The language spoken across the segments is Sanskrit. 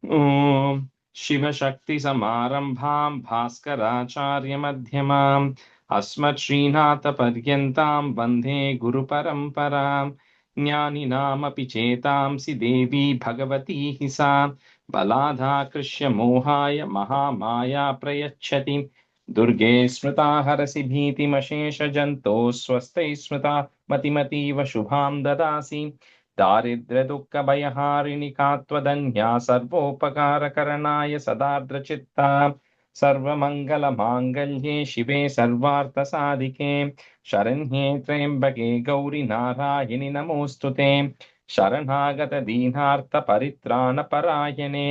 ॐ शिवशक्तिसमारम्भां भास्कराचार्यमध्यमाम् अस्मत्श्रीनाथपर्यन्तां वन्दे गुरुपरम्परां ज्ञानिनामपि चेतांसि देवी भगवती हि सा बलाधाकृष्य मोहाय महामाया प्रयच्छति दुर्गे स्मृता हरसि भीतिमशेषजन्तोः स्वस्ति स्मृता मतिमतीव शुभां ददासि दारिद्र्यदुःखभयहारिणि का त्वदन्या सर्वोपकारकरणाय सदार्द्रचित्ता सर्वमङ्गलमाङ्गल्ये शिवे सर्वार्थसाधिके शरण्ये त्र्यम्बके गौरि नारायणि नमोऽस्तु ते शरणागतदीनार्तपरित्राणपरायणे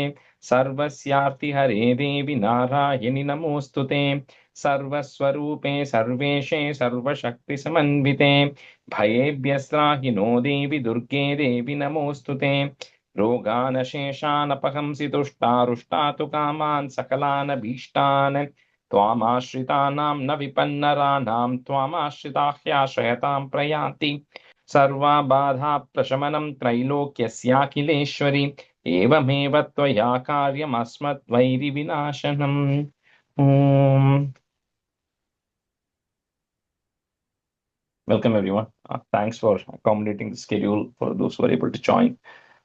सर्वस्यार्तिहरे देवि नारायणि नमोऽस्तु ते सर्वस्वरूपे सर्वेशे सर्वशक्तिसमन्विते भयेभ्यस्त्राहि नो देवि दुर्गे देवि नमोऽस्तु ते रोगानशेषानपहंसि तुष्टारुष्टातु कामान् सकलान् भीष्टान् त्वामाश्रितानां न विपन्नराणां त्वामाश्रिताह्याश्रयतां प्रयान्ति सर्वाबाधा प्रशमनं त्रैलोक्यस्याखिलेश्वरि एवमेव त्वया कार्यमस्मद्वैरिविनाशनम् ॐ Welcome everyone. Thanks for accommodating the schedule for those who are able to join.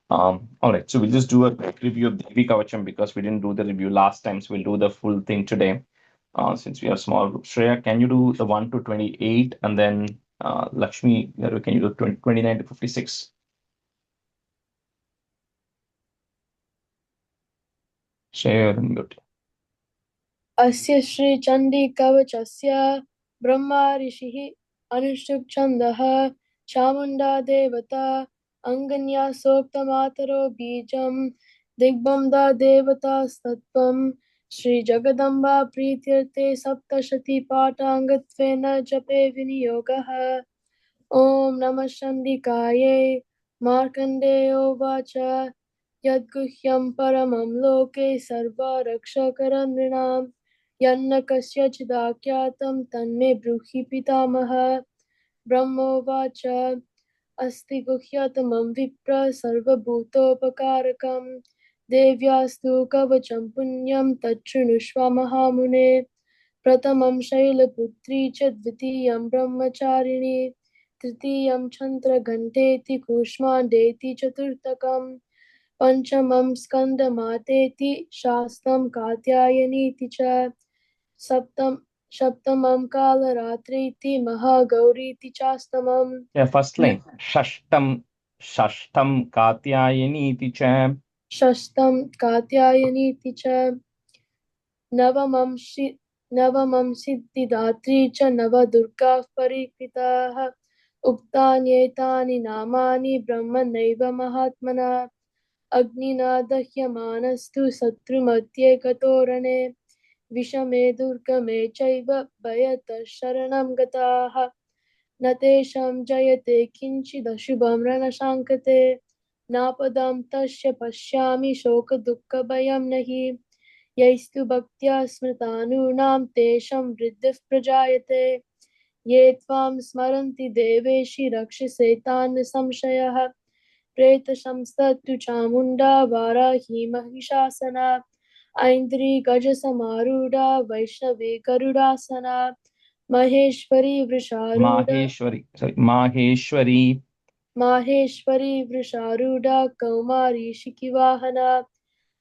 All right, so we'll just do a quick review of Devi Kavacham because we didn't do the review last time, so we'll do the full thing today. Since we are small group. Shreya, can you do the 1 to 28, and then Lakshmi, can you do 29 to 56? Shreya, you're on mute. अस्य श्री चंडी कवचस्य ब्रह्मा ऋषिः अनुष्टुप् छन्दः चामुण्डा देवता अङ्गन्यासोक्तमातरो बीजं दिग्बन्धा देवतास्तत्त्वं श्री जगदम्बा प्रीत्यर्थे सप्तशती पाठाङ्गत्वेन जपे विनियोगः ॐ नमः चण्डिकायै मार्कण्डेयोवाच यद्गुह्यं परमं लोके सर्वरक्षकरनृणां यन्न कस्यचिदाख्यातं तन्मे ब्रूहि पितामह ब्रह्मोवाच अस्ति गुह्यतमं विप्र सर्वभूतोपकारकं देव्यास्तु कवचं पुण्यं तच्छृणुष्व महामुने प्रथमं शैलपुत्री च द्वितीयं ब्रह्मचारिणी तृतीयं चन्द्रघण्टेति कूष्माण्डेति चतुर्थकं पंचमं स्कन्दमातेति शास्त्रं कात्यायनीति च सप्तमं कालरात्रीति महागौरीति चाष्टमम् Yeah, first line. Shashtam Katyayani च. षष्ठं कात्यायनीति च नवमं सिद्धिदात्री च नवदुर्गाः परिकृताः उक्तान्येतानि नामानि ब्रह्मणैव महात्मना अग्निना दह्यमानस्तु शत्रुमध्ये गतोरणे विषमे दुर्गमे चैव भयतः शरणं गताः न तेषां जयते किञ्चिदशुभं रणशाङ्कते नापदं तस्य पश्यामि शोकदुःखभयं नहि यैस्तु भक्त्या स्मृतानूनां तेषां वृद्धिः प्रजायते ये त्वां स्मरन्ति देवेशि रक्षसे तान् संशयः प्रेतशंस्तु चामुण्डा वाराही महिषासना ऐन्द्री गजसमारूढा वैष्णवी गरुडासना महेश्वरी वृषारूढा माहेश्वरी वृषारूढा कौमारी शिखिवाहना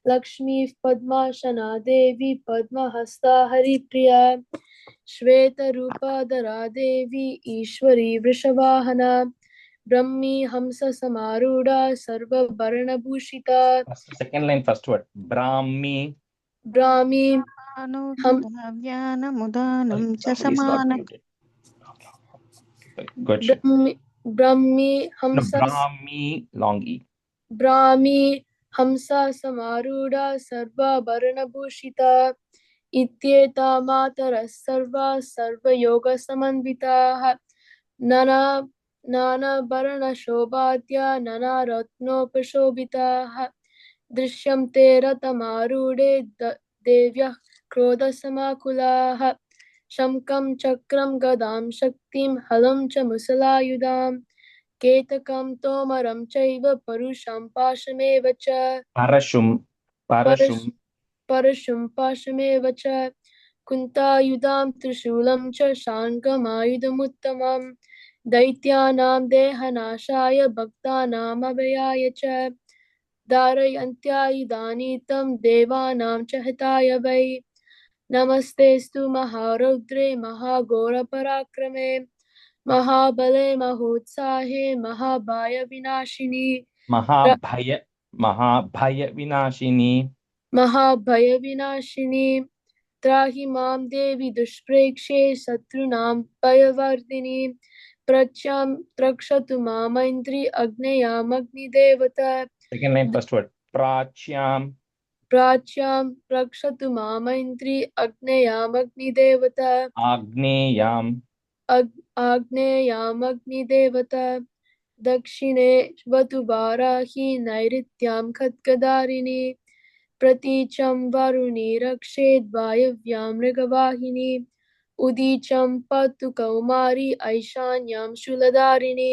लक्ष्मी पद्मासना देवी पद्महस्ता हरिप्रिया श्वेतरूपाधरा देवी ईश्वरी वृषवाहना ब्रह्मी हंस समारूढ़ा सर्ववर्णभूषिता. Second line, first word. Brahmi. ज्ञानमुदानं च समानं. ब्रह्मी हंस. Brahmi, long e. ब्राह्मी हंसा समारूढ़ा सर्ववर्णभूषिता इत्येता मातरः सर्वा सर्वयोगसमन्विताः नानावर्णशोभाद्या नानारत्नोपशोभिताः दृश्यन्ते रथमारूढे देव्यः क्रोधसमाकुलाः शङ्खं चक्रं गदां शक्तिं हलं च मुसलायुधां केतकं तोमरं चैव परुषं पाशमेव च परशुं पाशमेव च कुन्तायुधां त्रिशूलं च शाङ्गमायुधमुत्तमम् दैत्यानां देहनाशाय भक्तानाम् अभयाय च धारयन्त्यायुधानि तं देवानां च हिताय वै नमस्तेऽस्तु महारौद्रे महाघोरपराक्रमे महाबले महोत्साहे महाभयविनाशिनि महाभयविनाशिनि त्राहि मां देवि दुष्प्रेक्षे शत्रूणां भयवर्धिनि रक्षतु मामैन्द्रि अग्नेयामग्निदेवता Second line, first word. Prachyam रक्षतु मामैन्द्रि अग्नेयामग्निदेवता Agneyam आग्नेयामग्निदेवता दक्षिणे वतु वाराहि नैऋत्यां खड्गधारिणि प्रतीचं वरुणि रक्षेद् वायव्यां मृगवाहिनी उदीचं पतु कौमारी ऐशान्यां शूलधारिणि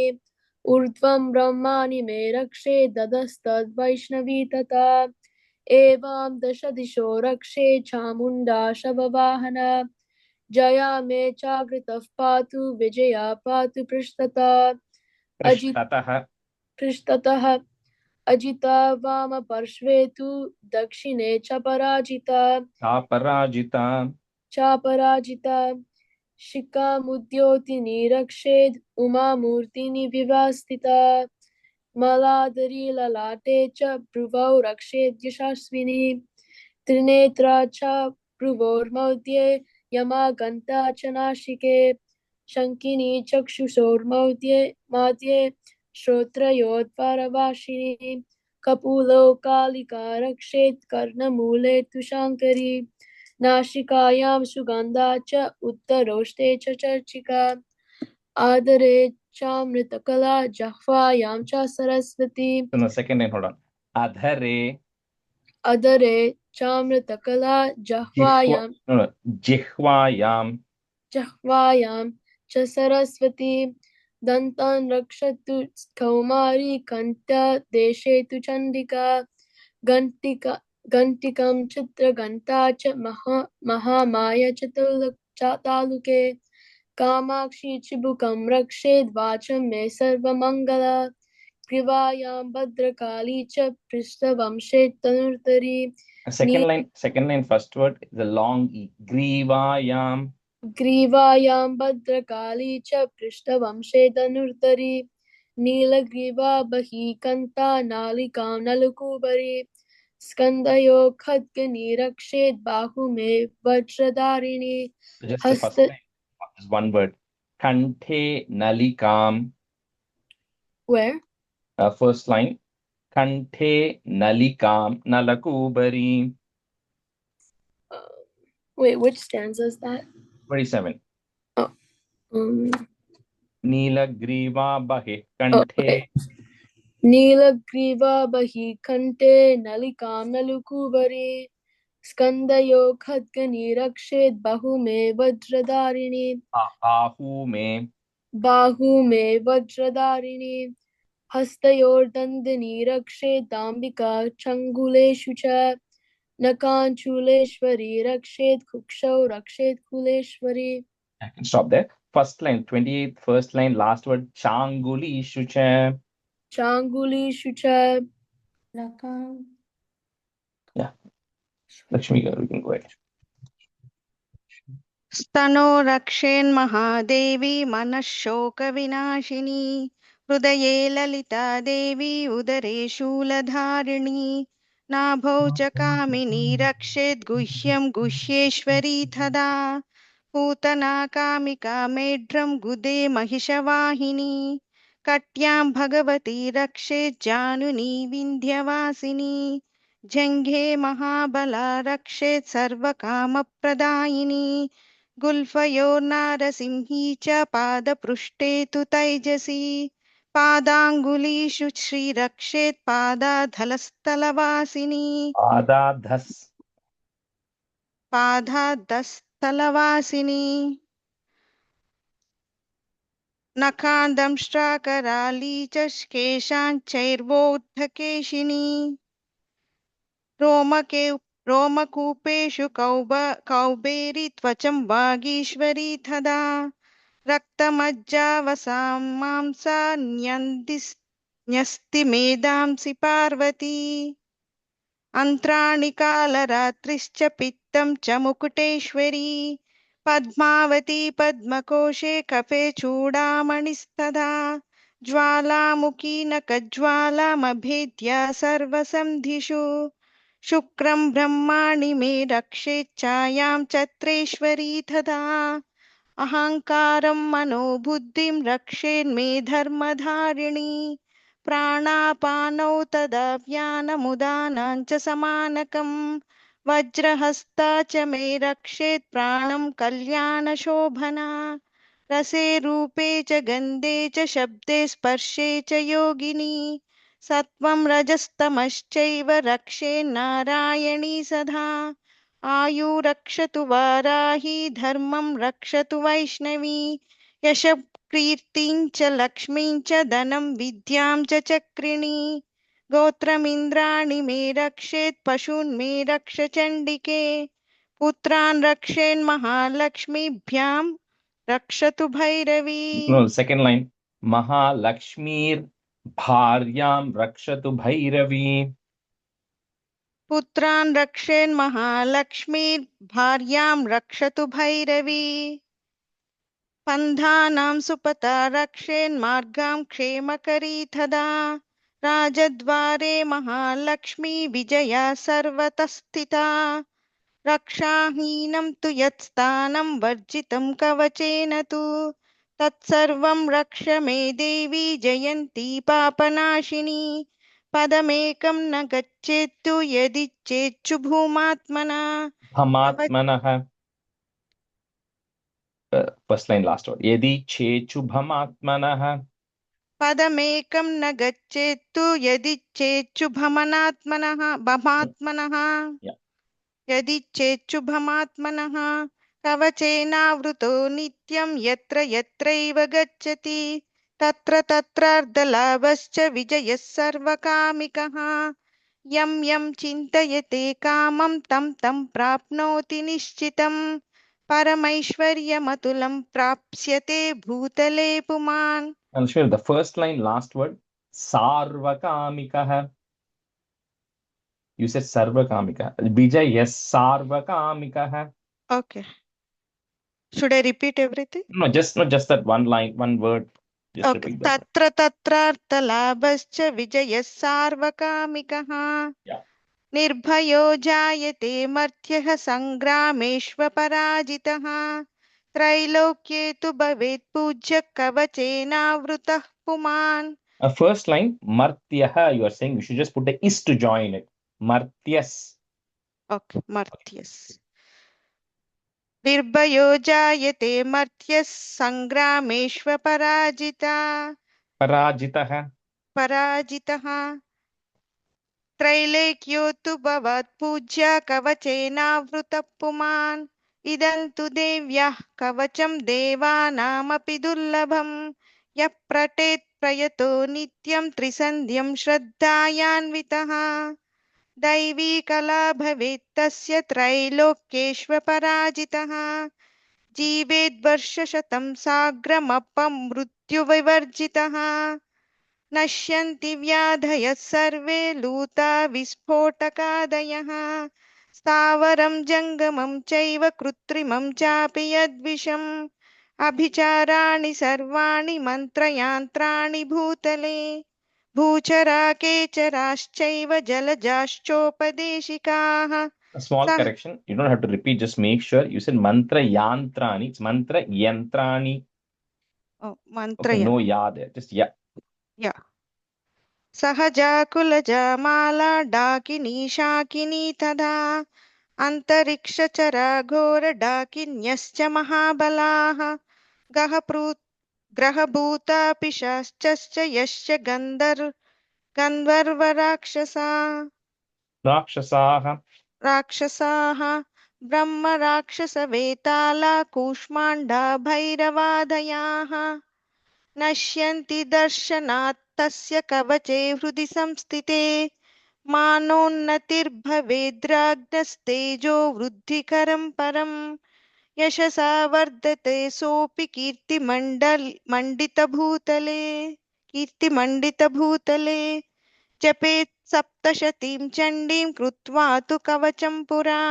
ऊर्ध्वं ब्रह्माणि मे रक्षेत् ददस्तद्वैष्णवी तथा एवं दश दिशो रक्षे चामुण्डा शववाहना जया मे चाग्रतः पातु विजया पातु पृष्ठतः अजिता वामपार्श्वे तु दक्षिणे च पराजिता शिखामुद्योतिनि रक्षेद् उमामूर्तिनि विवास्थिता मलादरी ललाटे च भ्रुवौ रक्षेद् यशस्विनी त्रिनेत्रा च भ्रुवोर्मध्ये यमागन्ता च नासिके शङ्किनी चक्षुषोर्मध्ये श्रोत्रयोत्परवासिनी कपूलो कालिका रक्षेत् कर्णमूले तु शाङ्करी नासिकायां सुगन्धा च उत्तरोष्ठे च चर्चिका आदरे चामृतकला जह्वायां च Saraswati No, second line, hold on. अदरे चामृतकला जह्वायां च सरस्वती दन्तान् रक्षतु कौमारी कण्ठदेशे तु चण्डिका घण्टिकं चित्रघण्टा च महामाया च तालुके कामाक्षी चिबुकं रक्षेद् वाचं मे सर्वमङ्गला ग्रीवायां भद्रकाली च पृष्ठवंशे तनुर्तरी Second line, first word is a long E. ग्रीवायां Bhadrakali च पृष्ठवंशे धनुर्धरी नीलग्रीवा बहिकन्ता नालिकां नलकूबरी स्कन्धयो खड्गनी रक्षेत् बाहु मे वज्रधारिणी Just the first line is one word. Kanthe nalikam. Where? First line. Kanthe nalikam nalakubari. Wait, which stanza is that? 27. Oh. Nilagriva bahe kanthe. Nilagriva bahi kante nalikam nalukubari स्कन्दयो खड्गनी रक्षेत् बाहु मे वज्रधारिणी बाहु मे वज्रधारिणी हस्तयोर्दण्डिनी रक्षेत् दाम्बिका चङ्गुलेषु च नकाञ्चूलेश्वरी रक्षेत् कुक्षौ रक्षेत् Kuleshwari. I can stop there. First line, 28th, first line, last word, Changulishu cha. Changulishu cha. Yeah. Lakshmi, we can go ahead. स्तनो रक्षेन्महादेवी मनःशोकविनाशिनी हृदये ललिता देवी उदरे शूलधारिणी नाभौ च कामिनी रक्षेद् गुह्यं गुह्येश्वरी तदा पूतना कामिका मेढ्रं गुदे महिषवाहिनी कट्यां भगवती रक्षेत् जानुनी विन्ध्यवासिनी जङ्घे महाबला रक्षेत् सर्वकामप्रदायिनी गुल्फयोर्नारसिंही च पादपृष्ठे तु तैजसी पादाङ्गुलीषु श्रीरक्षेत् पादाधलस्थलवासिनी पादाधस्थलवासिनी नखादंष्ट्राकराली च केशाञ्चैर्वोद्धकेशिनी रोमके रोमकूपेषु कौबेरी त्वचं वागीश्वरी तदा रक्तमज्जावसां मांसा न्यस्ति मेदांसि पार्वती अन्त्राणि कालरात्रिश्च पित्तं च मुकुटेश्वरी पद्मावती पद्मकोशे कफे चूडामणिस्तथा ज्वालामुखी नखज्वालामभेद्या सर्वसन्धिषु शुक्रं ब्रह्माणि मे रक्षेच्छायां चत्रेश्वरी तथा अहङ्कारं मनोबुद्धिं रक्षेन्मे धर्मधारिणी प्राणापानौ तदा व्यानमुदानां च समानकम् वज्रहस्ता च मे रक्षेत् प्राणं कल्याणशोभना रसे रूपे च गन्धे च शब्दे स्पर्शे च योगिनी सत्वं रजस्तमश्चैव रक्षेन्नारायणी सदा आयुरक्षतु वाराही धर्मं रक्षतु वैष्णवी यशः कीर्तिं च लक्ष्मीं च धनं विद्यां च चक्रिणी गोत्रमिन्द्राणि मे रक्षेत् पशून् मे रक्ष चण्डिके पुत्रान् रक्षेन् महालक्ष्मीभ्यां रक्षतु Bhairavi No, the second line. Mahalakshmir Bharyam Rakshatu Bhairavi. पुत्रान् रक्षेन् महालक्ष्मीर्भार्यां रक्षतु भैरवी पन्थानां सुपता रक्षेन्मार्गां क्षेमकरी तदा राजद्वारे महालक्ष्मी विजया सर्वतः स्थिता रक्षाहीनं तु यत्स्थानं वर्जितं कवचेन तु तत्सर्वं रक्ष मे देवी जयन्ती पापनाशिनी पदमेकं न गच्छेत्तु यदिच्छेच्छु भूमात्मना Bhamatmanah. First line, last word. Yedi Chechu Bhamatmanah. पदमेकं न गच्छेत्तु यदिच्छेच्छु भमात्मनः Yeah. यदिच्छेच्छु भमात्मनः कवचेनावृतो नित्यं यत्र यत्रैव गच्छति तत्र तत्रार्धलाभश्च विजयः सर्वकामिकः यं यं चिन्तयते कामं तं तं प्राप्नोति निश्चितं परमैश्वर्यमतुलं प्राप्स्यते भूतले पुमान् And sure, the first line, last word. Sarvakamikah. You said Sarvakamikah. Bija, yes, Sarvakamikah. Okay. Should I repeat everything? No, just that one line, one word. Just Okay. repeat that. तत्र तत्रार्थलाभश्च विजयः सार्वकामिकः Yeah. निर्भयो जायते मर्त्यः सङ्ग्रामेष्वपराजितः त्रैलोक्ये तु भवेत् पूज्य कवचेनावृतः पुमान् First line, Martyaha, you are saying you should just put the is to join it. Martyas. Okay, मर्त्यस् निर्भयो जायते मर्त्यः Parajitaha. पराजितः त्रैलोक्यो तु भवत् पूज्य कवचेनावृतः पुमान् इदं तु देव्याः कवचं देवानामपि दुर्लभं यः पठेत् प्रयतो नित्यं त्रिसन्ध्यं श्रद्धायान्वितः दैवी कला भवेत् तस्य त्रैलोक्येष्वपराजितः जीवेद्वर्षशतं साग्रमपं मृत्युविवर्जितः नश्यन्ति व्याधयः सर्वे लूता विस्फोटकादयः स्थावरं जङ्गमं चैव कृत्रिमं चापि यद्विषम् अभिचाराणि सर्वाणि मन्त्रयान्त्राणि भूतले भूचरा केचराश्चैव जलजाश्चोपदेशिकाः A small correction. You don't have to repeat. Just make sure you said mantra yantrani. It's mantra yantrani. Oh, Okay, no ya there. Just ya. Yeah. सहजा कुलजा माला डाकिनी शाकिनी तथा अन्तरिक्षचरा घोर डाकिन्यश्च महाबलाः ग्रहभूता पिशाश्च यश्च गन्धर्वराक्षसा राक्षसाः ब्रह्मराक्षसवेताला कूष्माण्डा भैरवादयाः नश्यन्ति दर्शनात् तस्य कवचे हृदि संस्थिते मानोन्नतिर्भवेद्राज्ञस्तेजो वृद्धिकरं परम् यशसा वर्धते सोऽपि कीर्तिमण्डितभूतले जपेत् सप्तशतीं चण्डीं कृत्वा तु कवचं पुरा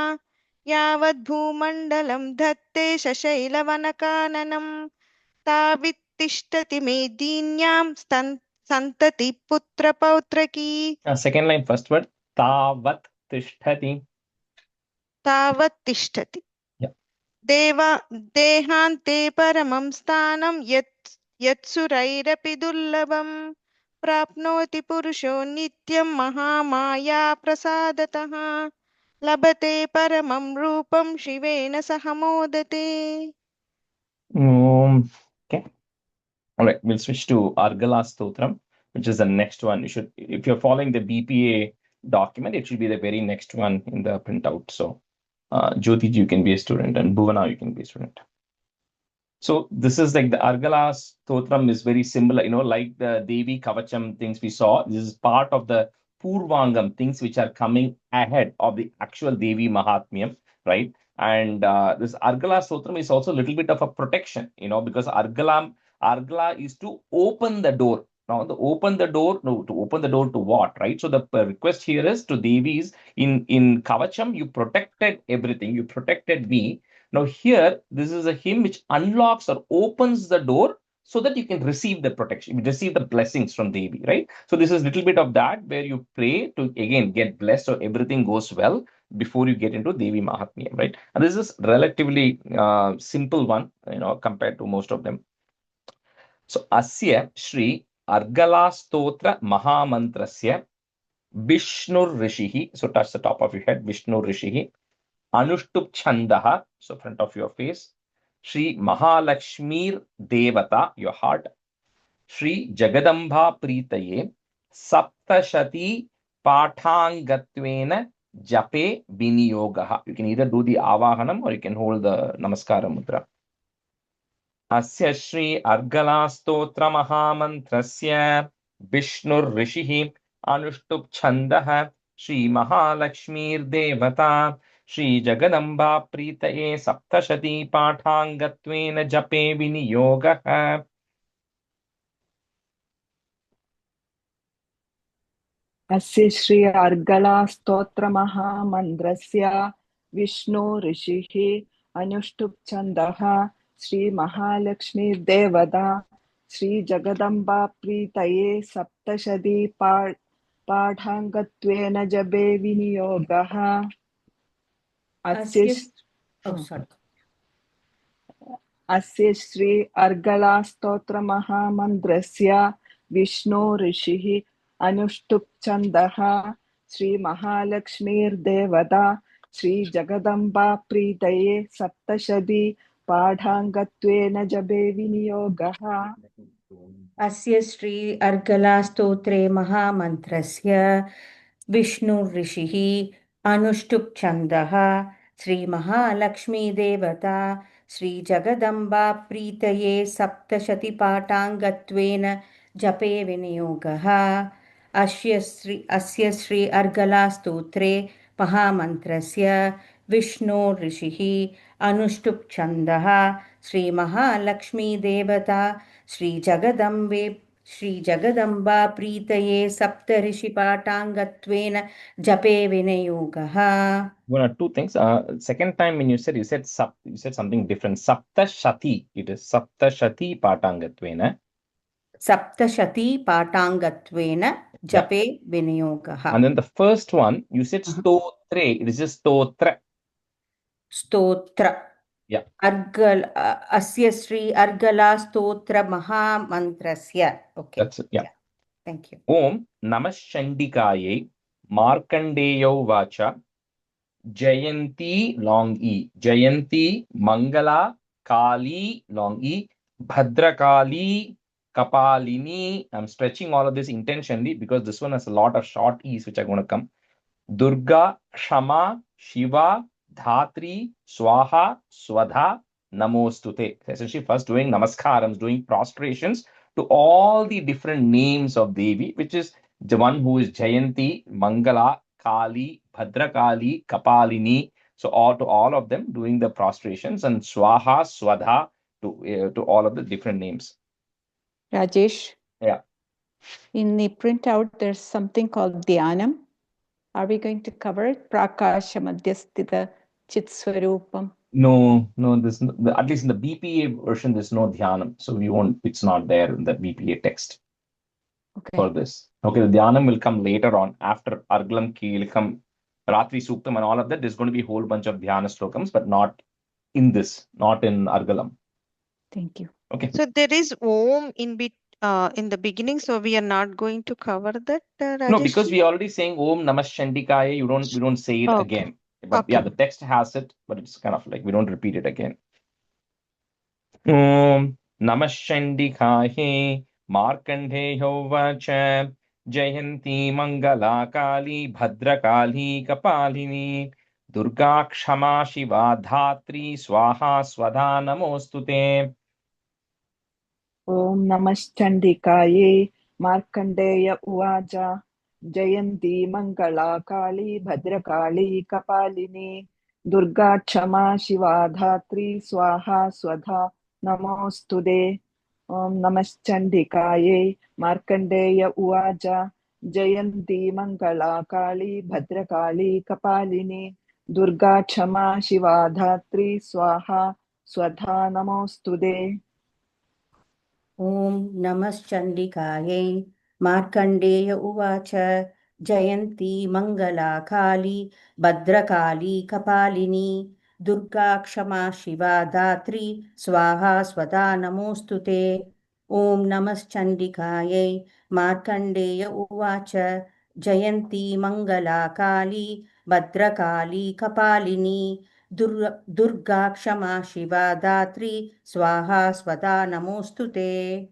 यावद्भूमण्डलं धत्ते सशैलवनकाननं तावित्तिष्ठति मेदिन्यां सन्तति पुत्रपौत्रकी Second line, first word, tavat tishtati. तावत्तिष्ठति Yeah. देहान्ते परमं स्थानं यत्सुरैरपि दुर्लभम् प्राप्नोति पुरुषो नित्यं महामाया प्रसादतः लभते परमं रूपं शिवेन सह मोदते Okay. All right, we'll switch to Argala Stotram, which is the next one. You should, if you're following the BPA document, it should be the very next one in the printout. So, Jyoti, you can be a student, and Bhuvana, you can be a student. So this is like the Argala Stotram is very similar, like the Devi Kavacham things we saw. This is part of the Purvangam things which are coming ahead of the actual Devi Mahatmyam, right? And this Argala Stotram is also a little bit of a protection, because Argala is to open the door. Now, to open the door to what, right? So the request here is to Devis in Kavacham, you protected everything, you protected me. Now here, this is a hymn which unlocks or opens the door so that you can receive the protection, you receive the blessings from Devi, right? So this is a little bit of that where you pray to, again, get blessed so everything goes well before you get into Devi Mahatmyam, right? And this is relatively simple one, compared to most of them. So Asya Shri Argala Stotra Mahamantrasya Vishnur Rishihi, so touch the top of your head, Vishnu Rishihi, Anushtup Chandaha, so front of your face, Shri Mahalakshmir Devata, your heart, Shri Jagadamba Pritaye, Saptashati Pathangatvena Jape Viniyogaha. You can either do the Avahanam or you can hold the Namaskara Mudra. Asya Shri Argala Stotra Mahamantrasya Vishnur Rishihi Anushtup Chandaha Shri Mahalakshmir Devata Shri Jagadamba Pritaye Saptashati Pathangatvena Jape Viniyogaha. अस्य श्री अर्गला स्तोत्रमहामन्त्रस्य विष्णु ऋषिः अनुष्टुप् छन्दः श्रीमहालक्ष्मीर्देवता श्रीजगदम्बा प्रीतये सप्तशती पाठाङ्गत्वेन जपे विनियोगः अस्य श्री अर्गला स्तोत्रमहामन्त्रस्य विष्णु ऋषिः अनुष्टुप् छन्दः श्रीमहालक्ष्मीर्देवता श्रीजगदम्बा प्रीतये सप्तशती पाठाङ्गत्वेन जपे विनियोगः अस्य श्री अर्गला स्तोत्रे महामन्त्रस्य विष्णु ऋषिः अनुष्टुप् छन्दः श्रीमहालक्ष्मीदेवता श्रीजगदम्बा प्रीतये सप्तशती पाठाङ्गत्वेन जपे विनियोगः अस्य श्री अर्गला स्तोत्रे महामन्त्रस्य विष्णु ऋषिः अनुष्टुप् छन्दः श्रीमहालक्ष्मीदेवता श्रीजगदम्बा प्रीतये सप्तऋषिपाठाङ्गत्वेन जपे विनियोगः. One or two things. Second time when you said something different. Saptashati. It is Saptashati Patangatvena. Saptashati Patangatvena Jape Vinyogaha. And then the first one, you said Stotre. It is just Stotra. Stotra. Yeah. Asya Sri Argala Stotra Mahamantrasya. Okay. That's it. Yeah. Thank you. Om Namah Shandikaye Markandeyo Vacha Jayanti long E. Jayanti Mangala Kali long E. Bhadrakali Kapalini. I'm stretching all of this intentionally because this one has a lot of short E's which are going to come. Durga, Shama, Shiva, Dhatri, Swaha, Swadha, Namostute. Essentially, first doing namaskarams, doing prostrations to all the different names of Devi, which is the one who is Jayanti, Mangala, Kali, Bhadrakali, Kapalini. So all to all of them doing the prostrations, and Swaha, Swadha to all of the different names. Rajesh, Yeah. in the printout, there's something called Dhyanam. Are we going to cover it? Prakasha Madhyasthita Chitswarupam. No, there's no, at least in the BPA version, there's no dhyanam. So we won't, it's not there in the BPA text for Okay. this. Okay, the dhyanam will come later on after Argalam Ki will come Ratri Suktam and all of that. There's going to be a whole bunch of dhyana slokams, but not in this, not in Argalam. Thank you. Okay. So there is Om in the beginning, so we are not going to cover that, No, because Rajesh. we already saying Om Namah Shandikaya, we don't say it Okay. again. But Okay. yeah, the text has it, but it's kind of like we don't repeat it again. Om Namah Shandikaya Markandeyo Vacha Jayanti Mangala Kali Bhadrakali Kapalini Durga Kshama Shiva Dhatri Swaha Swadha Namostute. ॐ नमश्चण्डिकायै मार्कण्डेय उवाच जयन्ती मङ्गला काली भद्रकाली कपालिनी दुर्गा क्षमा शिवा धात्री स्वाहा स्वधा नमोऽस्तु ते ॐ नमश्चण्डिकायै मार्कण्डेय उवाच जयन्ती मङ्गला काली भद्रकाली कपालिनी दुर्गा क्षमा शिवा धात्री स्वाहा स्वधा नमोऽस्तु ते ॐ नमश्चण्डिकायै मार्कण्डेय उवाच जयन्ती मङ्गला काली भद्रकाली कपालिनी दुर्गा क्षमा शिवा धात्री स्वाहा स्वधा नमोऽस्तु ते ॐ नमश्चण्डिकायै मार्कण्डेय उवाच जयन्ती मङ्गला काली भद्रकाली कपालिनी दुर्गा क्षमा शिवा धात्री स्वाहा स्वधा नमोऽस्तु ते.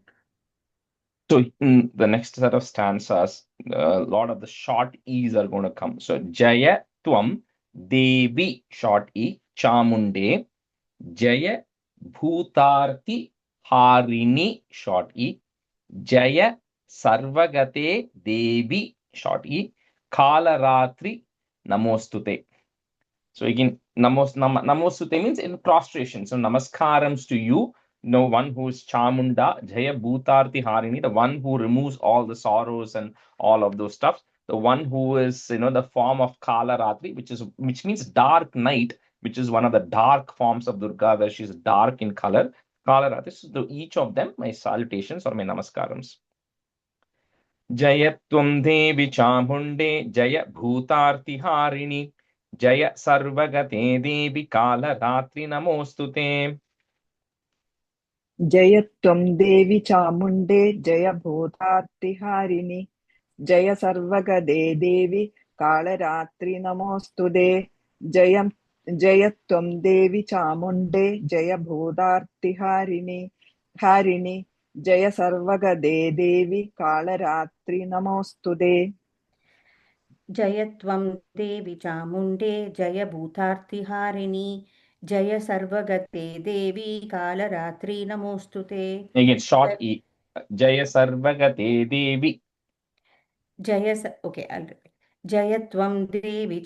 So in the next set of stanzas, a lot of the short E's are going to come. So Jaya Tvam Devi short E Chamunde Jaya Bhutarti Harini short E Jaya Sarvagate Devi short E Kalaratri Namostute. So again, namostute means in prostration. So namaskarams to you, one who is Chamunda, Jaya Bhutarti Harini, the one who removes all the sorrows and all of those stuff. The one who is, the form of Kala Ratri, which means dark night, which is one of the dark forms of Durga, where she's dark in color. Kala Ratri. So to each of them, my salutations or my namaskarams. Jaya Tvam Devi Chamunde, Jaya Bhutarti Harini. जय सर्वगते देवि कालरात्रि नमोस्तुते. जय त्वं देवि चामुण्डे जय भूतार्तिहारिणि जय सर्वगदे देवि कालरात्रि नमोऽस्तुते जय त्वं देवि चामुण्डे जय भूतार्तिहारिणि जय सर्वगदे देवि कालरात्रि नमोऽस्तुते जय त्वं देवि चामुण्डे जय भूतार्तिहारिणि जय सर्वगते देवी कालरात्रि नमोऽस्तु ते. Again, short E. Jaya Sarvagate Devi. Okay, I'll repeat. जय त्वं देवि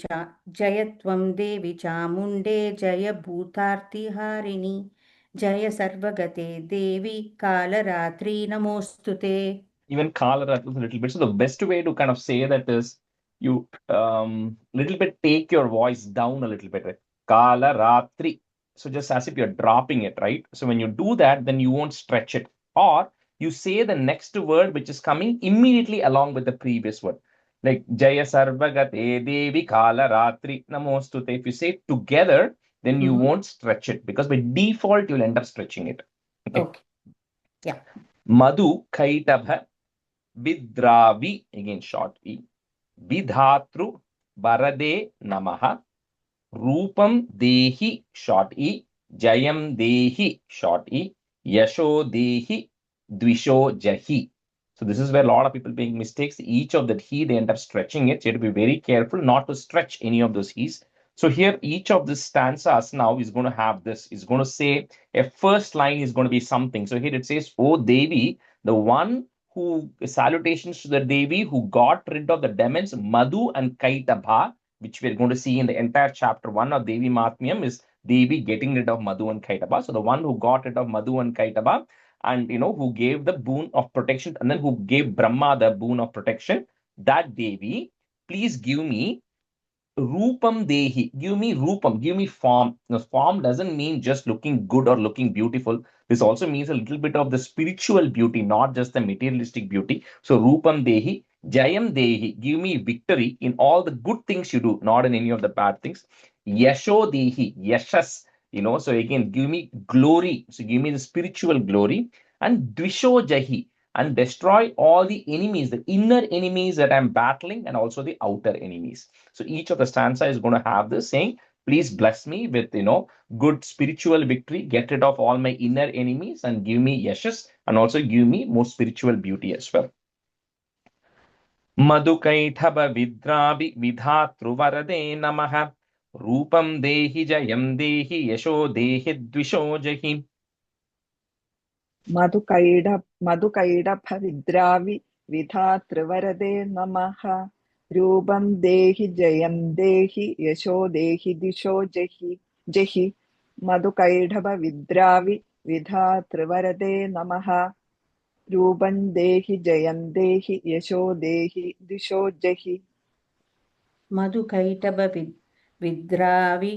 चामुण्डे जय भूतार्तिहारिणि जय सर्वगते देवी कालरात्रि नमोऽस्तु ते. Even Kalaratri is a little bit. So the best way to kind of say that is you little bit take your voice down a little bit. Right? Kalaratri. So just as if you're dropping it, right? So when you do that, then you won't stretch it. Or you say the next word which is coming immediately along with the previous word. Like Jaya Sarvagate Devi Kalaratri Namostute. If you say it together, then you won't stretch it because by default you'll end up stretching it. Okay. Yeah. Madhu Kaitabha Vidravi, again short E. Vidhatru Barade Namaha. Rupam Dehi, short E. Jayam Dehi, short E. Yasho Dehi, Dvisho Jahi. So this is where a lot of people make mistakes. Each of that he, they end up stretching it. So you have to be very careful not to stretch any of those he's. So here, each of the stanzas now is going to have this. Is going to say a first line is going to be something. So here it says, "O Devi, the one who salutations to the Devi who got rid of the demons Madhu and Kaitaba, which we're going to see in the entire chapter 1 of Devi Mahatmyam is Devi getting rid of Madhu and Kaitaba. So the one who got rid of Madhu and Kaitaba and who gave the boon of protection and then who gave Brahma the boon of protection, that Devi, please give me Rupam Dehi. Give me Rupam. Give me form. Now, form doesn't mean just looking good or looking beautiful. This also means a little bit of the spiritual beauty, not just the materialistic beauty. So, Rupam Dehi, Jayam Dehi. Give me victory in all the good things you do, not in any of the bad things. Yasho Dehi, Yashas. So again, give me glory. So, give me the spiritual glory. And Dvisho Jahi, and destroy all the enemies, the inner enemies that I'm battling, and also the outer enemies. So each of the stanza is going to have this saying, please bless me with, good spiritual victory, get rid of all my inner enemies and give me yashas and also give me more spiritual beauty as well. Madhukaithaba vidrabi vidhatruvaraде namaha Rupam dehi jayam dehi yasho dehi dvisho jahi. मधुकैडभविद्रावि विधातृवरदे नमः रूपं देहि जयं देहि यशो देहि दिशो जहि जहि मधुकैडभविद्रावि विधातृवरदे नमः रूपं देहि जयं देहि यशो देहि दिशो जहि मधुकैटभविद्रावि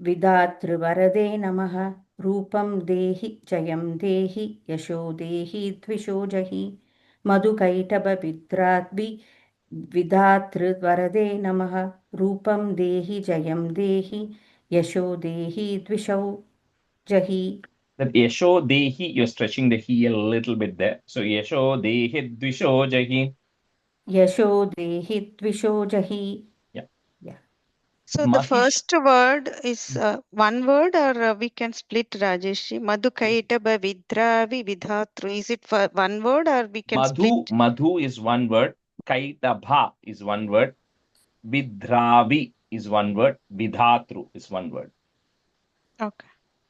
विधातृवरदे नमः रूपं देहि जयं देहि यशो देहि द्विषो जहि मधुकैटभविद्रावि विधातृवरदे नमः रूपं देहि जयं देहि यशो देहि द्विषौ जहि. That Yasho Dehi, you're stretching the he a little bit there. So Yasho Dehi Dvisho Jahi. Yasho Dehi Dvisho Jahi. Yeah. Yeah. So the first word is one word, or we can split, Rajesh. Madhukaitaba Vidravi Vidhatru. Is it for one word, or we can split? Madhu is one word. Kaitabha is one word. Vidravi is one word. Vidhatru is one word. Okay.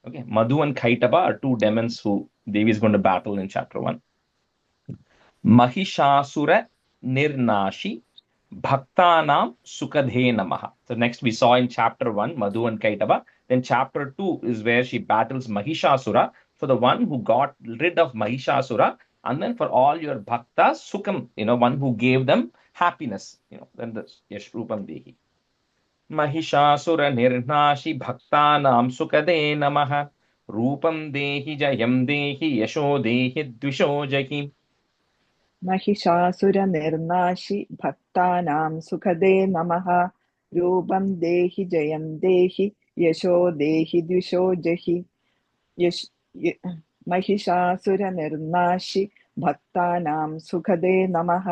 Okay. Madhu and Kaitaba are two demons who Devi is going to battle in chapter 1. Mahishasura Nirnashi Bhaktanam Sukadhe Namaha. So next we saw in chapter 1, Madhu and Kaitaba. Then chapter 2 is where she battles Mahishasura for the one who got rid of Mahishasura. And then for all your bhaktas, Sukam, one who gave them happiness. Then the Yash Rupam Dehi. Mahishasura Nirnashi Bhaktanam Sukade Namaha. Rupam Dehi Jayam Dehi Yasho Dehi Dvisho Jahi. महिषासुरनिर्नाशि भक्तानां सुखदे नमः रूपं देहि जयं देहि यशो देहि द्विषो जहि महिषासुरनिर्नाशि भक्तानां सुखदे नमः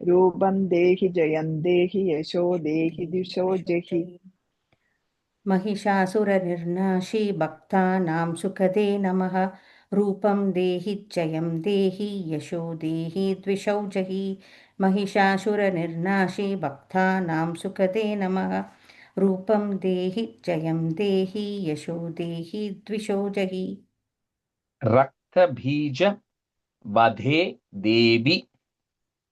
रूपं देहि जयं देहि यशो देहि द्विषो जहि महिषासुरनिर्नाशी भक्तानां सुखदे नमः रूपं देहि जयं देहि यशो देहि द्विषौ जहि महिषासुरनिर्नाशी भक्तानां सुखदे नमः रूपं देहि जयं देहि यशो देहि द्विषो जहि. रक्तबीज वधे देवी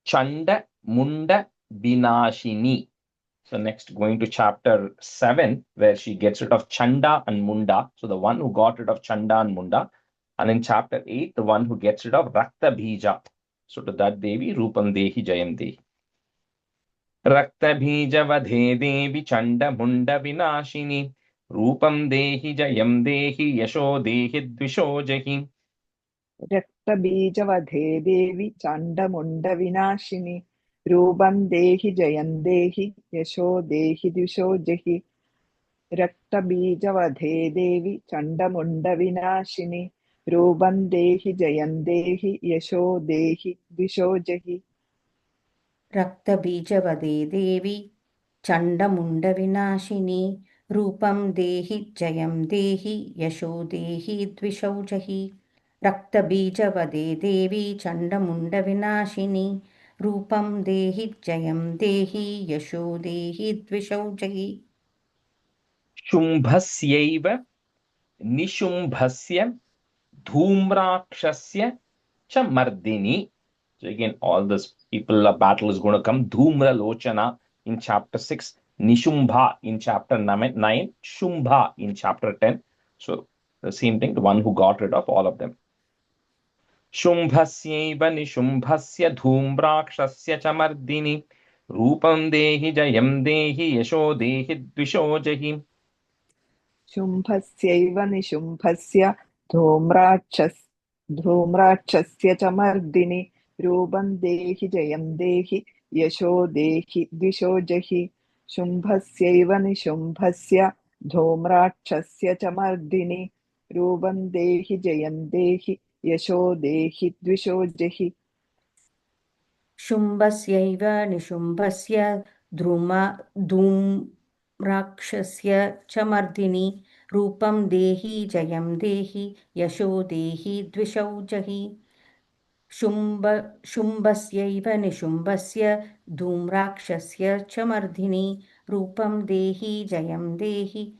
Chanda Munda Binashini. So next going to chapter 7 where she gets rid of Chanda and Munda. So the one who got rid of Chanda and Munda. And in chapter 8, the one who gets rid of Rakta Bhija. So to that Devi, Rupam Dehi Jayam Dehi. Rakta Bhija Vadhe Devi Chanda Munda Vinashini. Rupam Dehi Jayam Dehi Yasho Dehi Dvisho Jahi. रक्तबीजवधे देवि चण्डमुण्डविनाशिनि रूपं देहि जयं देहि यशो देहि द्विषो जहि रक्तबीजवधे देवि चण्डमुण्डविनाशिनि रूपं देहि जयं देहि यशो देहि द्विषो जहि रक्तबीजवदे देवी चण्डमुण्डविनाशिनी रूपं देहि जयं देहि यशो देहि द्विषौ जहि रक्तबीजवदे देवी चण्डमुण्डविनाशिनी रूपं देहि जयं देहि यशो देहि द्विषौ जहि शुम्भस्यैव निशुम्भस्य धूम्राक्षस्य च मर्दिनि So again, all this people, a battle is going to come. Dhumra Lochana in chapter 6, Nishumbha in chapter 9, Shumbha in chapter 10. So the same thing, the one who got rid of all of them. शुम्भस्यैव निशुम्भस्य धूम्राक्षस्य च मर्दिनि रूपं देहि जयं देहि यशो देहि द्विषो जहि. शुम्भस्यैव निशुम्भस्य धूम्राक्षस्य च मर्दिनि रूपं देहि जयं देहि यशो देहि द्विषो जहि. शुम्भस्यैव निशुम्भस्य धूम्राक्षस्य च मर्दिनि रूपं देहि जयं देहि यशो देहि द्विषो जहि. शुम्भस्यैव निशुम्भस्य धूम्राक्षस्य च मर्दिनि रूपं देहि जयं देहि यशो देहि द्विषौ जहि. शुम्भस्यैव निशुम्भस्य धूम्राक्षस्य च मर्दिनि रूपं देहि जयं देहि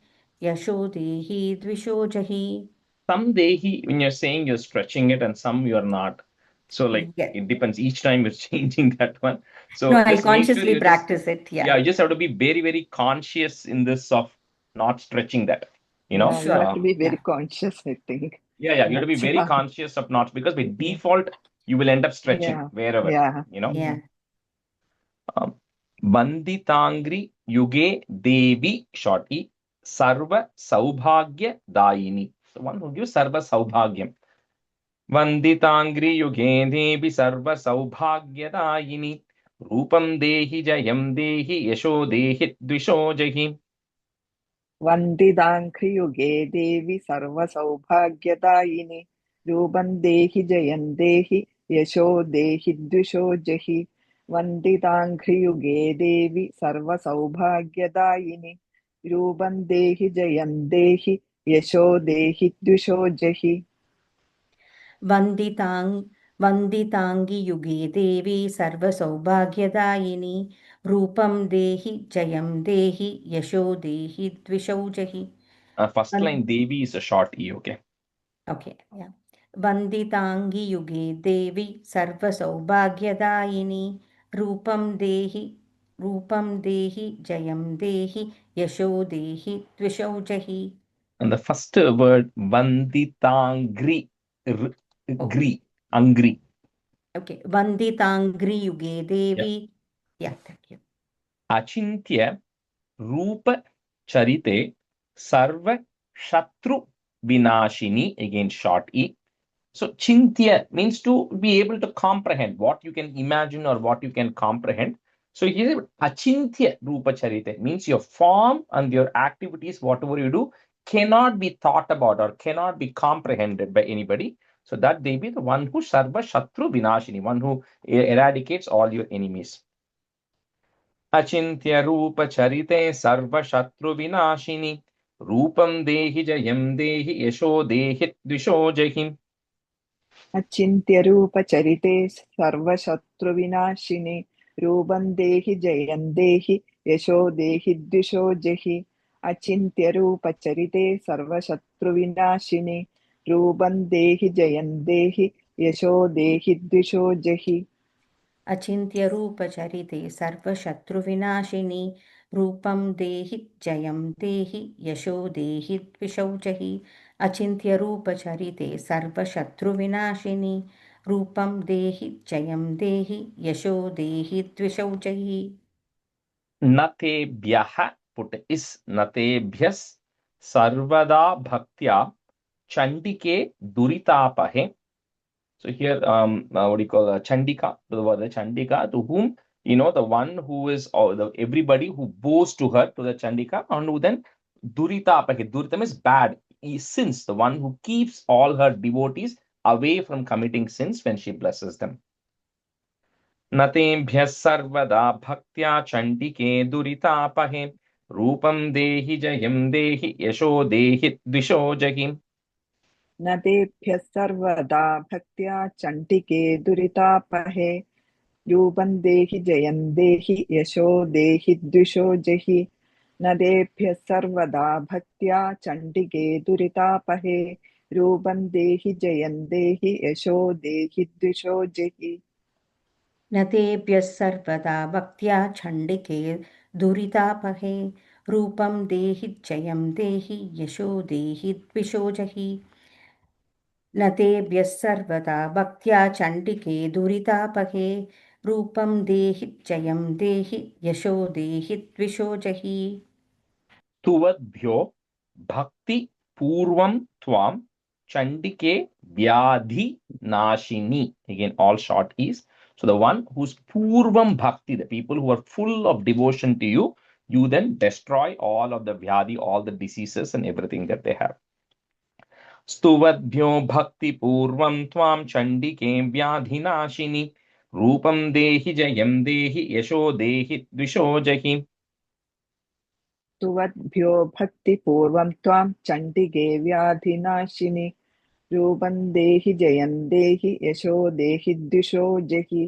यशो देहि द्विषो जहि. Some dehi, when you're saying, you're stretching it, and some you're not. So like it depends. Each time you're changing that one. So No, just I'll make sure consciously you practice it. yeah, you just have to be very, very conscious in this of not stretching that. You know, Yeah, we have to be very conscious, I think. you have to be very conscious of not, because by default you will end up stretching wherever. You know. Yeah. Banditangri yuge devi short e sarva saubhagya dayini. The one who gives sarva saubhagyam. Vanditangri yuge devi sarva saubhagya dayini. Rupam dehi jayam dehi yasho dehi dvisho jahi. वन्दिताङ्घ्रियुगे देवि सर्वसौभाग्यदायिनि रूपं देहि जयं देहि यशो देहि द्विषो जहि. वन्दिताङ्घ्रियुगे देवि सर्वसौभाग्यदायिनि रूपं देहि जयं देहि यशो देहि द्विषो जहि. वन्दिताङ्गी युगे देवी सर्वसौभाग्यदायिनी रूपं देहि जयं देहि यशो देहि द्विषौ जहि. First line Devi is a short E, okay? Okay, yeah. वन्दिताङ्गी युगे देवी सर्वसौभाग्यदायिनी रूपं देहि जयं देहि यशो देहि द्विषौ जहि. And the first word Vanditangri, gri, angri. Okay, Vanditangri yuge devi. Yeah, thank you. Achintya Rupa Charite Sarva Shatru Vinashini, again short E. So Chintya means to be able to comprehend what you can imagine or what you can comprehend. So here Achintya Rupa Charite means your form and your activities, whatever you do, cannot be thought about or cannot be comprehended by anybody. So that they be the one who Sarva Shatru Vinashini, one who eradicates all your enemies. Achintya Rupa Charite Sarva Shatru Vinashini Rupam Dehi Jayam Dehi Yasho Dehi Dvisho Jahim. अचिन्त्यरूपचरिते सर्वशत्रुविनाशिनि रूपं देहि जयं देहि यशो देहि द्विषो जहि. अचिन्त्यरूपचरिते सर्वशत्रुविनाशिनि रूपं देहि जयं देहि यशो देहि द्विषो जहि. Achintya Rupa Charite Sarva Shatru Vinashini Rupam Dehi Jayam Dehi Yasho Dehi Dvishau Jahi. Achintya Rupa Charite Sarva Shatru Vinashini Rupam Dehi Jayam Dehi Yasho Dehi Dvishau Jahi. Nate bhyaha, put is nate bhyas sarvada bhaktya chandike duritapahe. So here, what do you call Chandika? The word Chandika, to whom, the one who is everybody who bows to her, to the Chandika, and who then Duritapahe. Duritam is bad, sins, the one who keeps all her devotees away from committing sins when she blesses them. Natebhyas sarvada bhaktya chandike duritapahe rupam dehi jayam dehi yasho dehi dvisho jahim. नतेभ्यः सर्वदा भक्त्या चण्डिके दुरितापहे रूपं देहि जयं देहि यशो देहि द्विषो जहि. नतेभ्यः सर्वदा भक्त्या चण्डिके दुरितापहे रूपं देहि जयं देहि यशो देहि द्विषो जहि. न तेभ्यः सर्वदा भक्त्या चण्डिके दुरितापहे रूपं देहि जयं देहि यशो देहि द्विषो जहि न तेभ्यः सर्वदा भक्त्या चण्डिके दुरितापहे रूपं देहि जयं देहि यशो देहि द्विषो जहि तुवद्भ्यो भक्ति पूर्वं त्वां Chandike Vyadhi Nashini. Again, all short is. So the one who's Purvam Bhakti, the people who are full of devotion to you, you then destroy all of the Vyadhi, all the diseases and everything that they have. Stuvadbhyo Bhakti Purvam Tvam Chandike Vyadhi Nashini. Rupam Dehi Jayam Dehi Yasho Dehi Dvisho Jahi. तुवद्भ्यो भक्तिपूर्वं त्वां चण्डिके व्याधिनाशिनि रूपं देहि जयं देहि यशो देहि द्विषो जहि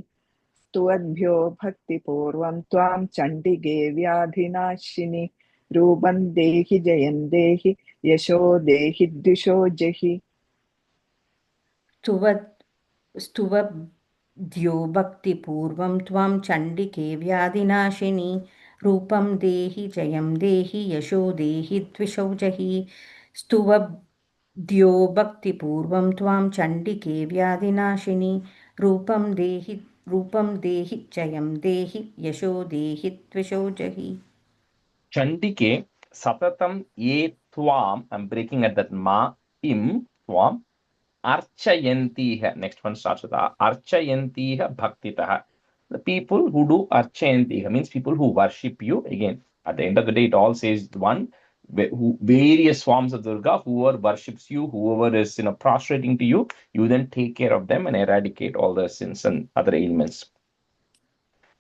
स्तुवद्भ्यो भक्तिपूर्वं त्वां चण्डिके व्याधिनाशिनि रूपं देहि जयं देहि यशो देहि द्विषो जहि स्तुवद्भ्यो भक्तिपूर्वं त्वां चण्डिके व्याधिनाशिनी रूपं देहि जयं देहि यशो देहि द्विषौ जहि स्तुवद्भ्यो भक्तिपूर्वं त्वां चण्डिके व्याधिनाशिनी रूपं देहि जयं देहि यशो देहि द्विषौ जहि Chandike Satatam Ye Tvam. I'm breaking at that Ma Im Tvam. Archayantiha. Next one starts with Archayantiha Bhaktitaha. The people who do Archayantiha means people who worship you. Again, at the end of the day, it all says one. Various forms of Durga, whoever worships you, whoever is prostrating to you, you then take care of them and eradicate all the sins and other ailments.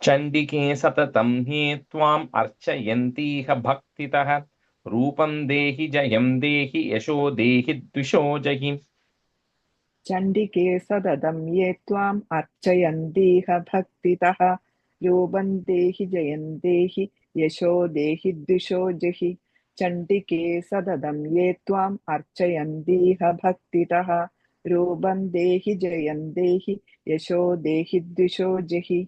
Chandike Satatam He Tvam Archayantiha Bhaktitaha. Rupam Dehi Jayam Dehi Yasho Dehi Dvisho Jahi. चण्डिके सततं ये त्वाम् अर्चयन्तीह भक्तितः रूपं देहि जयं देहि यशो देहि द्विषो जहि चण्डिके सततं ये त्वाम् अर्चयन्तीह भक्तितः रूपं देहि जयं देहि यशो देहि द्विषो जहि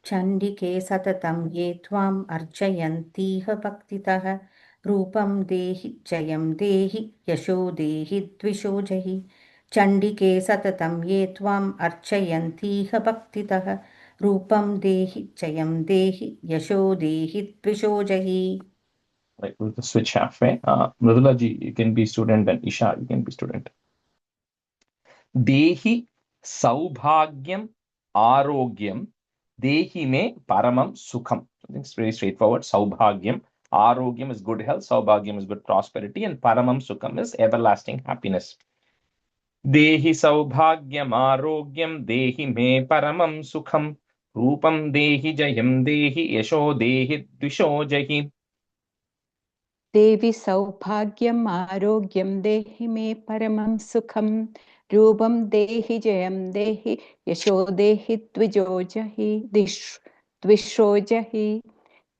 चण्डिके सततं ये त्वाम् अर्चयन्तीह भक्तितः रूपं देहि जयं देहि यशो देहि द्विषो जहि चण्डिके सततं ये त्वाम् अर्चयन्तीह भक्तितः रूपं देहि जयं देहि यशो देहि द्विषो जहि Right, we'll just switch halfway. Mridula ji, you can be student, and Isha, you can be student. Dehi Saubhagyam Arogyam Dehi me Paramam Sukham. I think it's very straightforward. Saubhagyam. Arogyam is good health, Saubhagyam is good prosperity, and Paramam Sukham is everlasting happiness. Dehi Saubhagyam Arogyam Dehi me Paramam Sukham. Rupam Dehi Jayam Dehi Yasho Dehi Dvisho Jahi. देवि सौभाग्यम् आरोग्यं देहि मे परमं सुखं रूपं देहि जयं देहि यशो देहि द्विषो जहि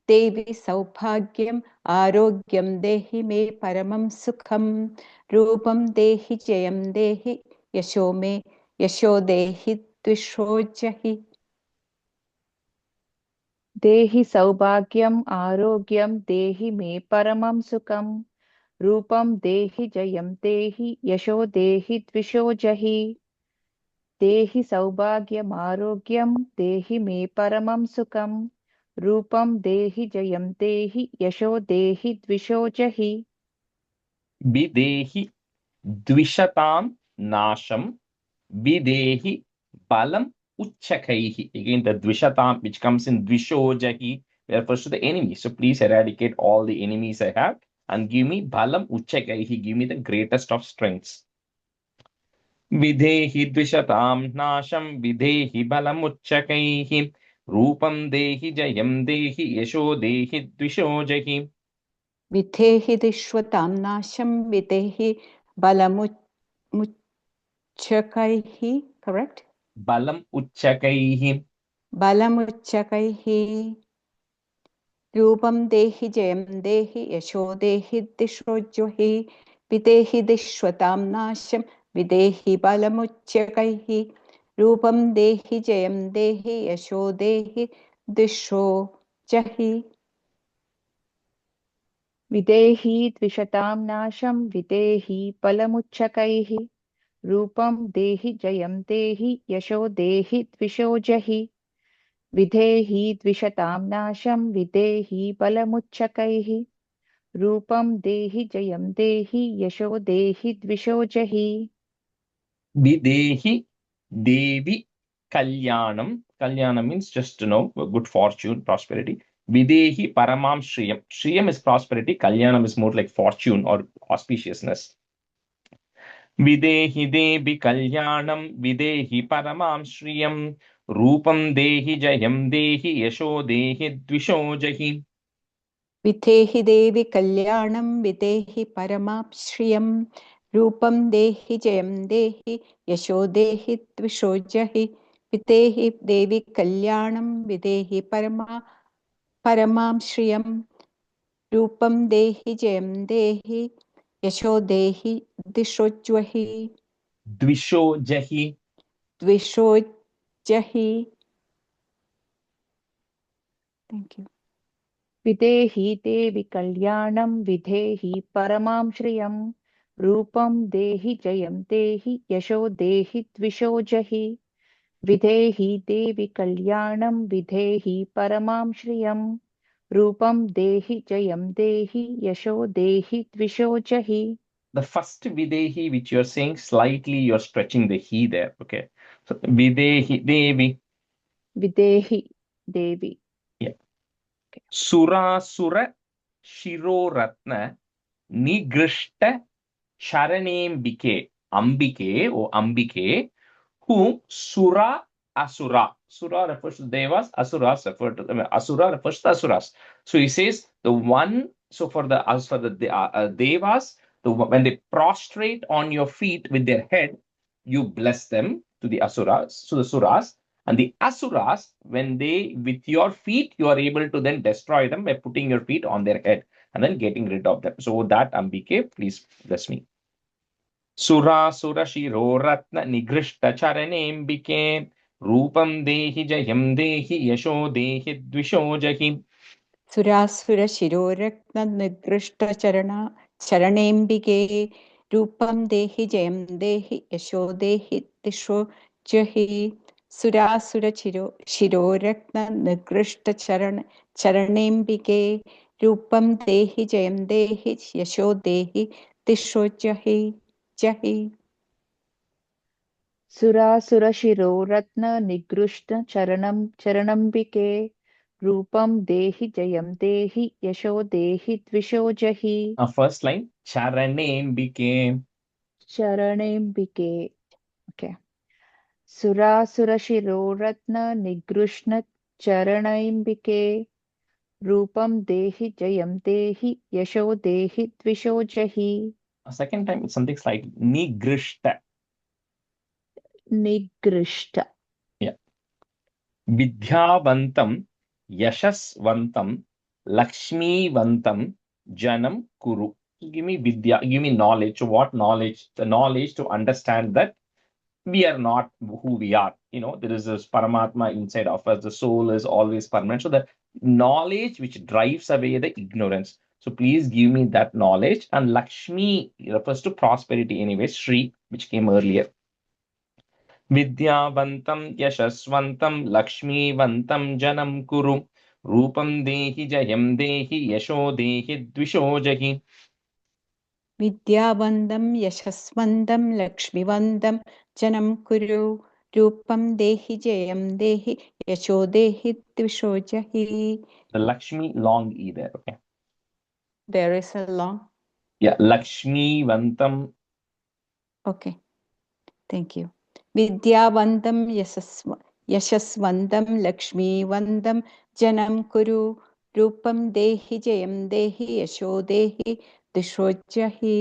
देवि सौभाग्यम् आरोग्यं देहि मे परमं सुखं रूपं देहि जयं देहि यशो देहि द्विषो जहि देहि सौभाग्यम् आरोग्यं देहि मे परमं सुखं रूपं देहि जयं देहि यशो देहि द्विषो जहि देहि सौभाग्यम् आरोग्यं देहि मे परमं सुखं रूपं देहि जयं देहि यशो देहि द्विषो जहि Bidehi Dvishatam Nasham Videhi Balam Uchakaihi. Again, the Dvishatam, which comes in Dvishojahi, refers to the enemy. So please eradicate all the enemies I have and give me Balam Uchakaihi. Give me the greatest of strengths. Videhi Dvishatam Nasham Videhi Balam Uchakaihi. Rupam Dehi Jayam Dehi Yasho Dehi Dvishojahi. विधेहि दिश्वतां नाशं विधेहि बलमुच्चकैः correct Balam Uchakaihi. बलमुच्चकैः रूपं देहि जयं देहि यशो देहि दिशो जहि विदेहि दिश्वतां नाशं विदेहि बलमुच्चकैः रूपं देहि जयं देहि यशो देहि दिशो जहि विदेहि द्विषतां नाशं विदेहि फलमुच्चकैः रूपं देहि जयं देहि यशो देहि द्विषो जहि विधेहि द्विषतां नाशं विदेहि बलमुच्चकैः रूपं देहि जयं देहि यशो देहि द्विषो जहि Videhi Devi Kalyanam. Kalyanam means just good fortune, prosperity. Videhi Paramam Shriyam. Shriyam is prosperity. Kalyanam is more like fortune or auspiciousness. Videhi Devi Kalyanam. Videhi Paramam Shriyam. Rupam Dehi Jayam Dehi Yasho Dehi Dvisho Jahi. विधेहि देवि कल्याणं विधेहि परमाश्रियं रूपं देहि जयं देहि यशो देहि द्विषो जहि विधेहि देवि कल्याणं विधेहि परमां श्रियं रूपं देहि जयं देहि यशो देहि दिशोज्वहि Dvisho Jahi. द्विषो जहि Thank you. विदेहि देवि कल्याणं विधेहि परमां श्रियं रूपं देहि जयं देहि यशो देहि द्विषो जहि विधेहि देवि कल्याणं विधेहि परमां श्रियं रूपं देहि जयं देहि यशो देहि द्विषो जहि The first Videhi which you're saying, slightly you're stretching the he there. Okay. So Videhi Devi. विदेहि देवि Yeah. Surasura Shiroratna Nigrishta Sharanembike Ambike or Ambike, whom Sura Asura. Sura refers to Devas, Asuras refer to Asura refers to Asuras. So he says the one, so for the as for the Devas, when they prostrate on your feet with their head, you bless them to the Asuras, to the Suras. And the Asuras, when they, with your feet, you are able to then destroy them by putting your feet on their head and then getting rid of them. So that Ambike, please bless me. Sura Sura Shiro Ratna Nigrishta Charanembike Rupam Dehi Jayam Dehi Yasho Dehi Dvisho Jahi. सुरासुरशिरोरत्ननिगृष्टचरणेऽम्बिके रूपं देहि जयं देहि यशो देहि दिशो जहि शिरोरत्ननिगृष्टचरणेऽम्बिके रूपं देहि जयं देहि यशो देहि दिशो जहि जहि सुरासुरशिरो रत्ननिगृष्ट चरणम्बिके रूपं देहि जयं देहि यशो देहि द्विषो जहि First line Charanembike. शरणेऽम्बिके okay सुरासुरशिरो रत्ननिगृष्ट चरणैम्बिके रूपं देहि जयं देहि यशो देहि द्विषो जहि Second time it's something slightly Nigrishta. निगृष्ट Yeah. Vidyavantam Yashasvantam Lakshmivantam Janam Kuru. Give me Vidya, give me knowledge. So what knowledge? The knowledge to understand that we are not who we are. There is this Paramatma inside of us. The soul is always permanent. So the knowledge which drives away the ignorance. So please give me that knowledge. And Lakshmi refers to prosperity anyway. Shri, which came earlier. Vidyavantam Yashasvantam Lakshmivantam Janam Kuru. Rupam Dehi Jayam Dehi Yasho Dehi Dvisho Jahi. विद्यावन्दं यशस्वन्दं लक्ष्मीवन्दं जनं कुरु रूपं देहि जयं देहि यशो देहि द्विषो जहि The Lakshmi long E there. Okay. There is a long. Yeah, Lakshmi Vantam. Okay. Thank you. विद्यावन्दं यशस्वन्दं लक्ष्मीवन्दं जनं कुरु रूपं देहि जयं देहि यशो देहि दिशो जहि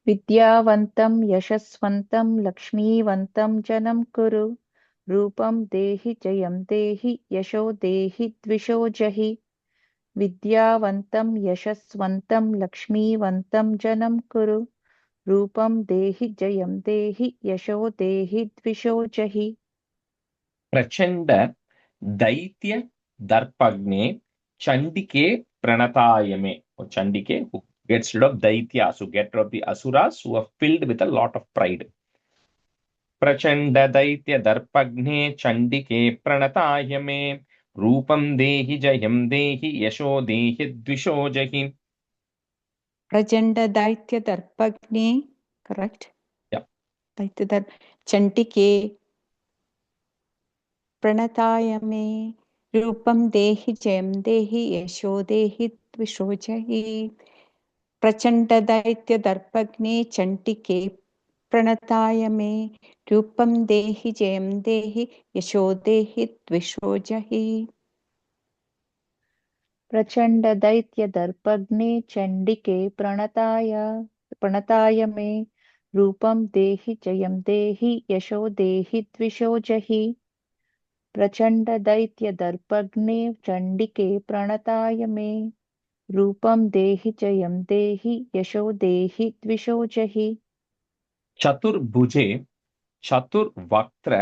विद्यावन्तं यशस्वन्तं लक्ष्मीवन्तं जनं कुरु रूपं देहि जयं देहि यशो देहि द्विषो जहि विद्यावन्तं यशस्वन्तं लक्ष्मीवन्तं जनं कुरु रूपं देहि जयं देहि यशो देहि द्विषो जहि प्रचंड दैत्य दर्पग्ने chandike pranatayame, or chandike who gets rid of daitya, so get rid of the asuras who are filled with a lot of pride. प्रचंड दैत्य दर्पग्ने चंडिके प्रणताय मे रूपम देहि जयम देहि यशो देहि द्विषो जहि. Prachanda Daitya Darpagni, correct? Yeah. Daitya Dar Chantike Pranataya me Rupam Dehi Jayam Dehi Yasho Dehi Tvishojahi. Prachanda Daitya Darpagni Chantike Pranataya me Rupam Dehi Jayam Dehi Yasho Dehi Tvishojahi. प्रचण्ड दैत्य दर्पग्ने चण्डिके प्रणताय मे रूपं देहि जयं देहि यशो देहि द्विषो जहि प्रचण्ड दैत्य दर्पग्ने चण्डिके प्रणताय मे रूपं देहि जयं देहि यशो देहि द्विषो जहि चतुर्भुजे चतुर्वक्त्र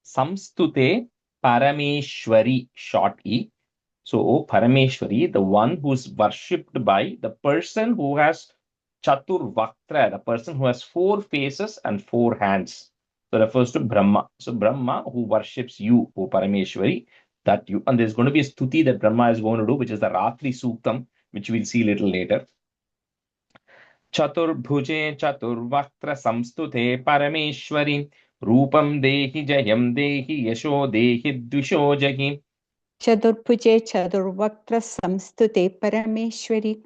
samstute parameshwari, short e. So, O Parameshwari, the one who is worshipped by the person who has Chaturvaktra, the person who has 4 faces and 4 hands. So, refers to Brahma. So, Brahma who worships you, O Parameshwari, that you, and there's going to be a stuti that Brahma is going to do, which is the Ratri Suktam, which we'll see a little later. Chaturbhuje Chaturvaktra Samstute Parameshwari, Rupam Dehi Jayam Dehi Yasho Dehi Dvisho Jahi. Chadurpuje Chadurvaktra Samstute Parameshwari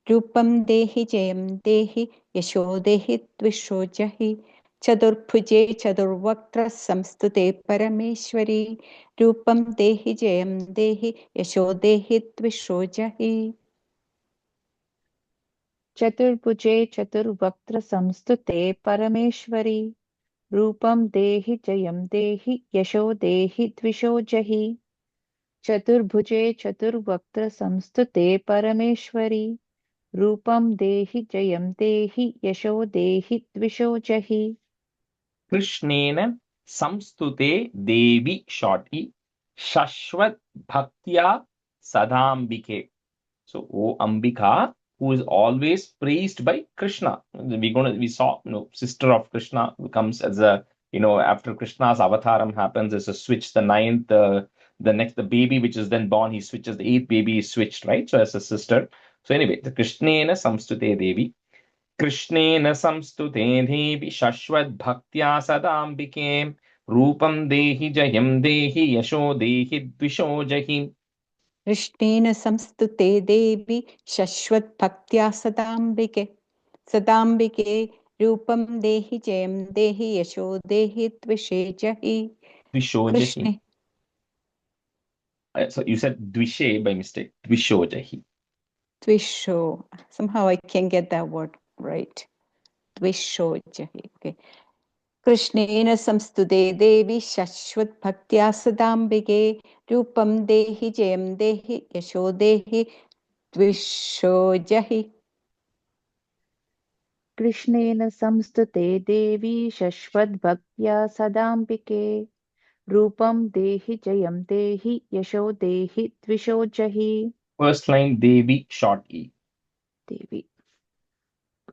Rupam Dehi Jayam Dehi Yasho Dehi Tvisho Jahi. Chadurpuje Chadurvaktra Samstute Parameshwari Rupam Dehi Jayam Dehi Yasho Dehi Tvisho Jahi. चतुर्भुजे चतुर्वक्त्र संस्तुते परमेश्वरी रूपं देहि जयं देहि यशो देहि द्विषो जहि चतुर्भुजे चतुर्वक्त्र संस्तुते परमेश्वरी रूपं देहि जयं देहि यशो देहि द्विषो जहि Krishnena Samstute Devi, short e, Shashvat Bhaktya Sadambike. So, O Ambika, who is always praised by Krishna. We saw, sister of Krishna becomes as a, after Krishna's avataram happens, there's a switch. The ninth, the next, the baby which is then born, he switches. The 8th baby is switched, right? So, as a sister. So, anyway, the Krishnena Samstute Devi. कृष्णेन संस्तुते देवि शश्वद्भक्त्या सदाम्बिके रूपं देहि जयं देहि यशो देहि द्विषो जहि. Krishnena Samstute Devi Shashwat Bhaktya Sadambike Sadambike Rupam Dehi Jayam Dehi Yasho Dehi Tvishe Jahi. द्विषो जहि. So you said dvishe by mistake. Dvisho jahi. Tvisho. Somehow I can't get that word right. Tvisho Jahi. Okay. Krishnena Samstude Devi Shashwat Bhaktya Sadambike Rupam Dehi Jayam Dehi Yasho Dehi Tvisho Jahi. कृष्णेन संस्तुते देवी शश्वद्भक्त्या सदाम्बिके रूपं देहि जयं देहि यशो देहि द्विषो जहि First line Devi, short e. देवी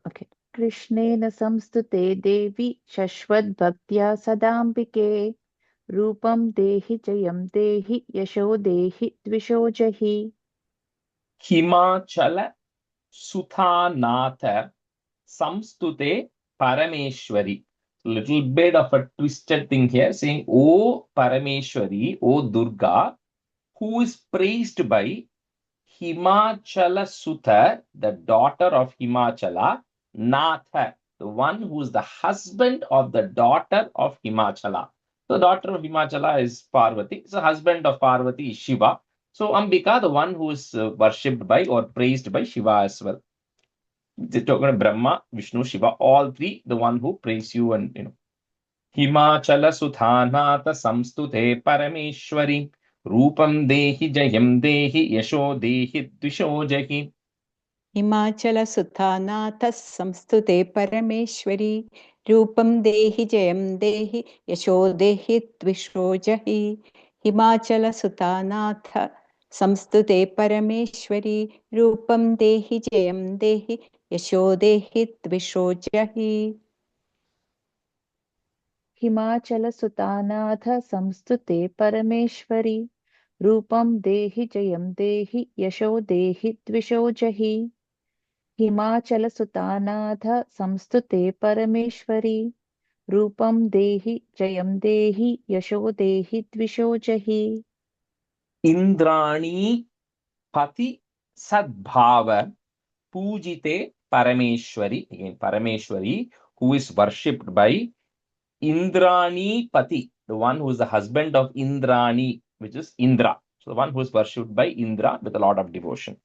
ओके कृष्णेन संस्तुते देवी शश्वद्भक्त्या सदाम्बिके रूपं देहि जयं देहि यशो देहि द्विषो जहि Himachala Suthanatha Samstute Parameshwari. Little bit of a twisted thing here saying, O Parameshwari, O Durga, who is praised by Himachala Sutha, the daughter of Himachala, Natha, the one who is the husband of the daughter of Himachala. The daughter of Himachala is Parvati. So, husband of Parvati is Shiva. So, Ambika, the one who is worshipped by or praised by Shiva as well. They're talking about Brahma, Vishnu, Shiva, all three, the one who praise you and. Himachala Suthanata Samstute Parameshwari Rupam Dehi Jayam Dehi Yasho Dehi Dvisho Jahi. हिमाचलसुतानाथः संस्तुते परमेश्वरी रूपं देहि जयं देहि यशो देहि द्विषो जहि हिमाचलसुतानाथ संस्तुते परमेश्वरी रूपं देहि जयं देहि यशो देहि द्विषो जहि हिमाचलसुतानाथ संस्तुते परमेश्वरि रूपं देहि जयं देहि यशो देहि द्विषो जहि हिमाचलसुतानाथ संस्तुते परमेश्वरि रूपं देहि जयं देहि यशो देहि द्विषो जहि Indrani Pati Sadbhava Pujite Parameshwari. Again, Parameshwari, who is worshipped by Indrani Pati, the one who is the husband of Indrani, which is Indra. So the one who is worshipped by Indra with a lot of devotion.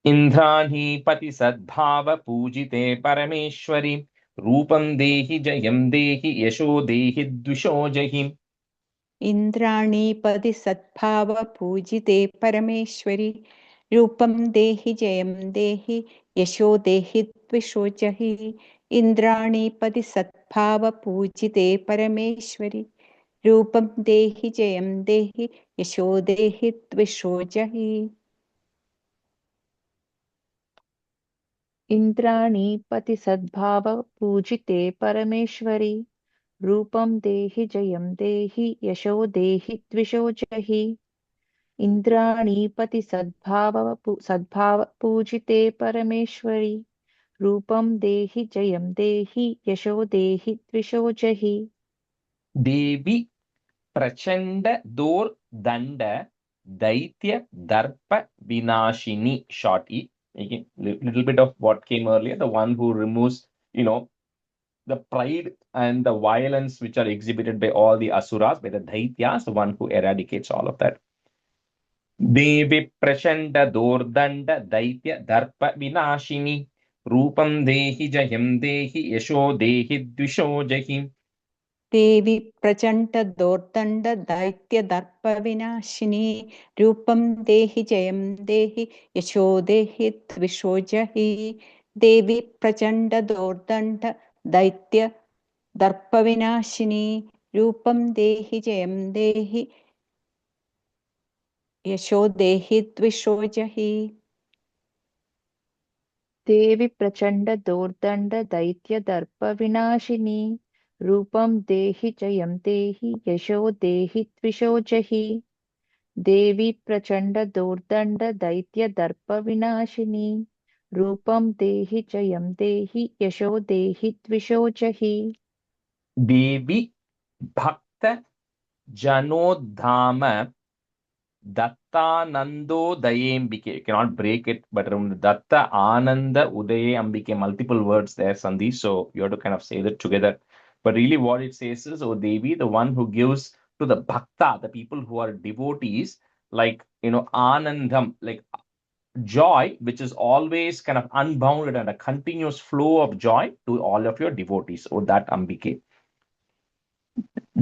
Indrani Pati Sadbhava Pujite Parameshwari Rupam Dehi Jayam Dehi Yasho Dehi Dvisho Jahim. इन्द्राणीपति सद्भाव पूजिते परमेश्वरि रूपं देहि जयं देहि यशो देहि द्विषो जहि इन्द्राणीपति सद्भाव पूजिते परमेश्वरि रूपं देहि जयं देहि यशो देहि द्विषो जहि इन्द्राणीपति सद्भाव पूजिते परमेश्वरि रूपं देहि जयं देहि यशो देहि द्विषो जहि इन्द्राणीपति सद्भाव पूजिते परमेश्वरि रूपं देहि जयं देहि यशो देहि द्विषो जहि Devi Prachanda Dor Danda Daitya Darpa Vinashini. Short E. Again, little bit of what came earlier, the one who removes, the pride and the violence which are exhibited by all the asuras, by the Daityas, the one who eradicates all of that. Devi Prachanda Dordanda Daitya Darpa Vinashini Rupam Dehi Jayam Dehi Yasho Dehi Dvisho Jahim. देवी प्रचण्ड दैत्य दर्प विनाशिनी रूपं देहि जयं देहि यशो देहि द्विषो जहि देवी प्रचण्ड दैत्य दर्प विनाशिनी रूपं देहि जयं देहि यशो देहि द्विषो जहि देवि प्रचण्ड दैत्य दर्प विनाशिनी रूपं देहि जयं देहि यशो देहि द्विषो जहि देवी प्रचण्ड दैत्य दर्प विनाशिनी रूपं देहि जयं देहि यशो देहि द्विषो जहि Devi Bhakta Janodhama Dattanando Dayembike. You cannot break it, but remember Datta Ananda Udaye Ambike, multiple words there, Sandhi. So you have to kind of say that together. But really, what it says is, O Devi, the one who gives to the Bhakta, the people who are devotees, like, Anandam, like joy, which is always kind of unbounded and a continuous flow of joy to all of your devotees. Oh, that Ambike.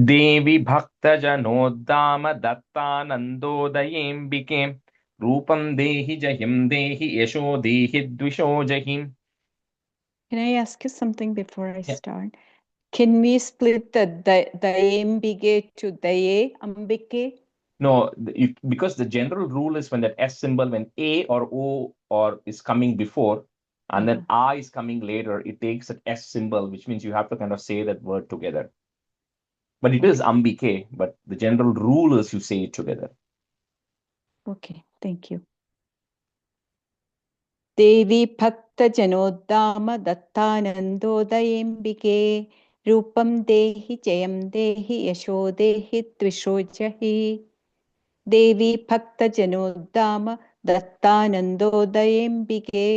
Devi Bhakta Janodama Dattanandodayembike Rupam Dehi Jahim Dehi Yasho Dehi Dvisho Jahim. Can I ask you something before I Yeah. start? Can we split the Dayembige to Daye Ambike? No, because the general rule is when that S symbol, when A or O or is coming before, and then A is coming later, it takes that S symbol, which means you have to kind of say that word together. But it is Ambike, but the general rule is you say it together. Okay, thank you. देवी भक्तजनोद्दाम दत्तानन्दोदयेऽम्बिके रूपं देहि जयं देहि यशो देहि द्विषो जहि देवी भक्तजनोद्दाम दत्तानन्दोदयेऽम्बिके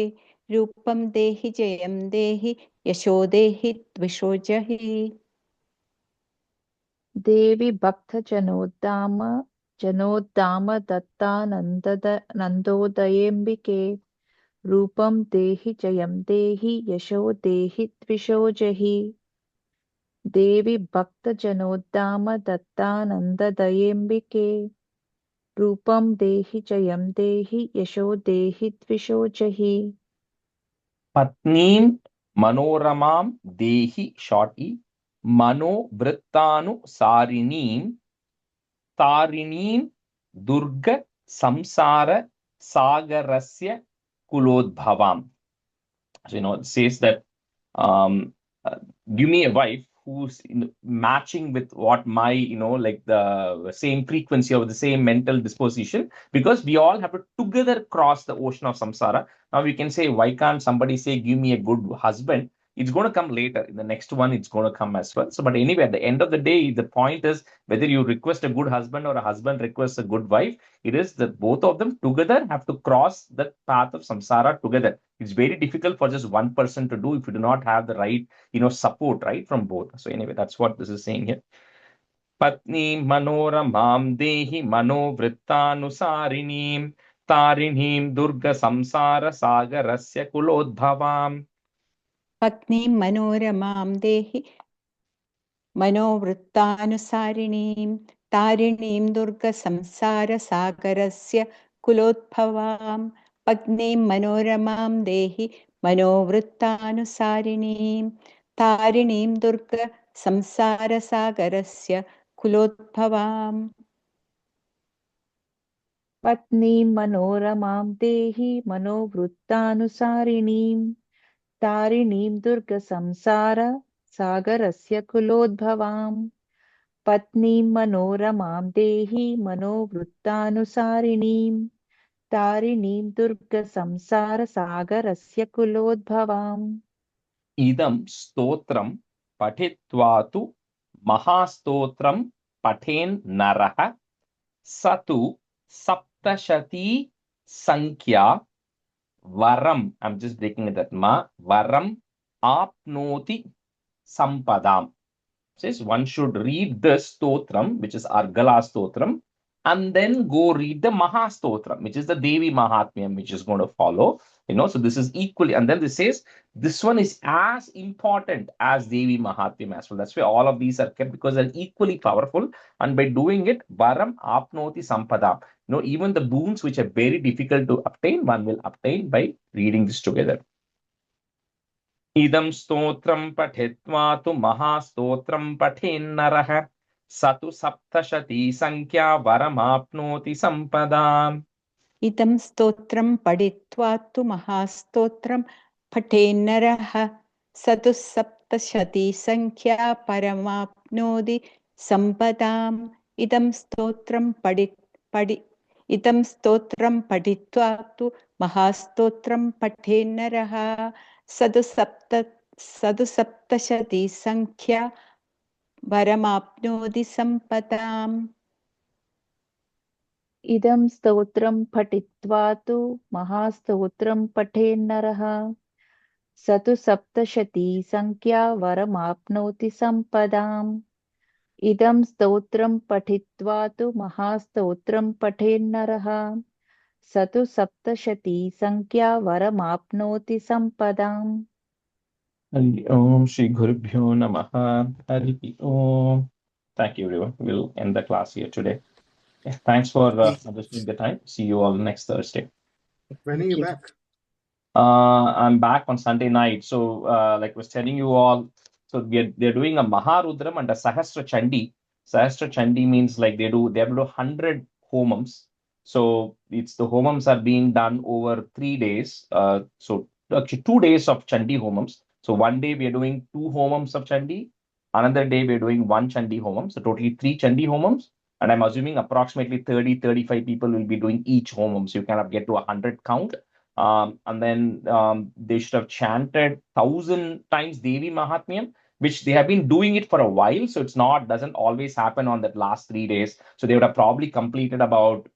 रूपं देहि जयं देहि यशो देहि द्विषो जहि देवि भक्तजनोद्दाम दत्तानन्दोदयेऽम्बिके रूपं देहि जयं देहि यशो देहि द्विषो जहि देवि भक्तजनोद्दाम दत्तानन्ददयेऽम्बिके रूपं देहि जयं देहि यशो देहि द्विषो जहि Patnim Manoramam Dehi short e Mano Vrittanu Sarinim Tarinim Durga Samsara Sagarasya Kulodbhavam. So, it says that um, uh, give me a wife who's matching with what my, like the same frequency or the same mental disposition, because we all have to together cross the ocean of samsara. Now we can say, why can't somebody say, give me a good husband? It's going to come later. In the next one, it's going to come as well. So, but anyway, at the end of the day, the point is whether you request a good husband or a husband requests a good wife, it is that both of them together have to cross the path of samsara together. It's very difficult for just one person to do if you do not have the right, support, right, from both. So anyway, that's what this is saying here. Patni manoramam dehi manovrittanusarinīm tarinīm durga samsara sagarasya kulodbhavam. पत्नीं मनोरमां देहि मनोवृत्तानुसारिणीं तारिणीं दुर्गसंसारसागरस्य कुलोद्भवां पत्नीं मनोरमां देहि मनोवृत्तानुसारिणीं तारिणीं दुर्गसंसारसागरस्य कुलोद्भवाम् पत्नीं मनोरमां देहि मनोवृत्तानुसारिणीं तारिणीं दुर्गसंसार सागरस्य कुलोद्भवाम् पत्नीं मनोरमां देहि मनोवृत्तानुसारिणीं तारिणीं दुर्गसंसारसागरस्य कुलोद्भवाम् Idam stotram pathitvatu mahastotram pathen naraha satu saptashati sankhya varam. I'm just breaking it that varam apnoti sampadam. Says one should read the stotram, which is Argala stotram, and then go read the Mahastotram, which is the Devi Mahatmyam, which is going to follow. So this is equally, and then this says this one is as important as Devi Mahatmyam as well. That's why all of these are kept, because they're equally powerful. And by doing it, Varam Apnoti Sampadam. Even the boons which are very difficult to obtain, one will obtain by reading this together. Idam stotram pathitvā tu mahastotram pathinnarah satu saptashati sankhya varamapnoti sampadam. इदं स्तोत्रं पठित्वा तु महास्तोत्रं पठेन्नरः सतुसप्तशतीसङ्ख्या परमाप्नोति सम्पदाम् इदं स्तोत्रं पठित्वा तु महास्तोत्रं पठेन्नरः सतुसप्तशतीसङ्ख्या परमाप्नोति सम्पदाम् इदं स्तोत्रं पठित्वा तु महास्तोत्रं पठेन्नरः स तु सप्तशतीसङ्ख्या वरमाप्नोति सम्पदाम् इदं स्तोत्रं पठित्वा तु महास्तोत्रं पठेन्नरः स तु सप्तशतीसङ्ख्या वरमाप्नोति सम्पदाम् Hari Om Shri Gurubhyo Namaha. Hari Om. Thank you, everyone. We'll end the class here today. Thanks for understanding the time. See you all next Thursday. When are you back? I'm back on Sunday night. So, like I was telling you all, so they're doing a Maharudram and a Sahasra Chandi. Sahasra Chandi means like they have to do 100 homams. So it's the homams are being done over 3 days. So actually 2 days of Chandi homams. So one day we are doing 2 homams of Chandi. Another day we are doing 1 Chandi homam. So totally 3 Chandi homams. And I'm assuming approximately 30-35 people will be doing each homam. So you kind of get to 100 count. And then they should have chanted 1,000 times Devi Mahatmyam, which they have been doing it for a while. So doesn't always happen on that last 3 days. So they would have probably completed about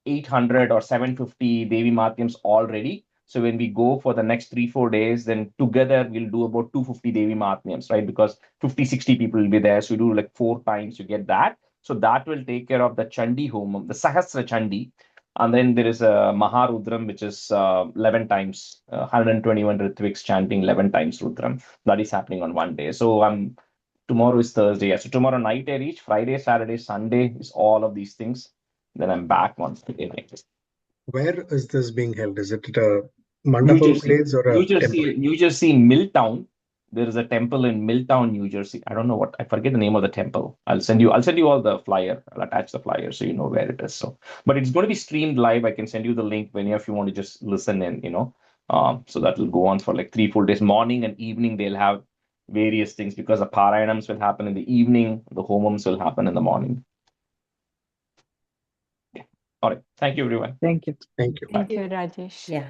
800 or 750 Devi Mahatmyams already. So when we go for the next 3-4 days, then together we'll do about 250 Devi Mahatmyams, right? Because 50-60 people will be there. So you do like 4 times, you get that. So that will take care of the Chandi Homam, the Sahasra Chandi. And then there is a Maharudram, which is 11 times, 121 Ritviks chanting 11 times Rudram. That is happening on one day. So tomorrow is Thursday. So tomorrow night I reach, Friday, Saturday, Sunday is all of these things. Then I'm back once again. Where is this being held? Is it at a New mandapam Jersey, place or a New temple? Jersey, New Jersey, Milltown. There is a temple in Milltown, New Jersey. I don't know what, I forget the name of the temple. I'll send you all the flyer. I'll attach the flyer so you know where it is. So, but it's going to be streamed live. I can send you the link when if you want to just listen in, so that will go on for like 3 full days. Morning and evening, they'll have various things because the parayanams will happen in the evening, the homams will happen in the morning. All right. Thank you, everyone. Thank you. Thank you. Thank you, Rajesh. Yeah.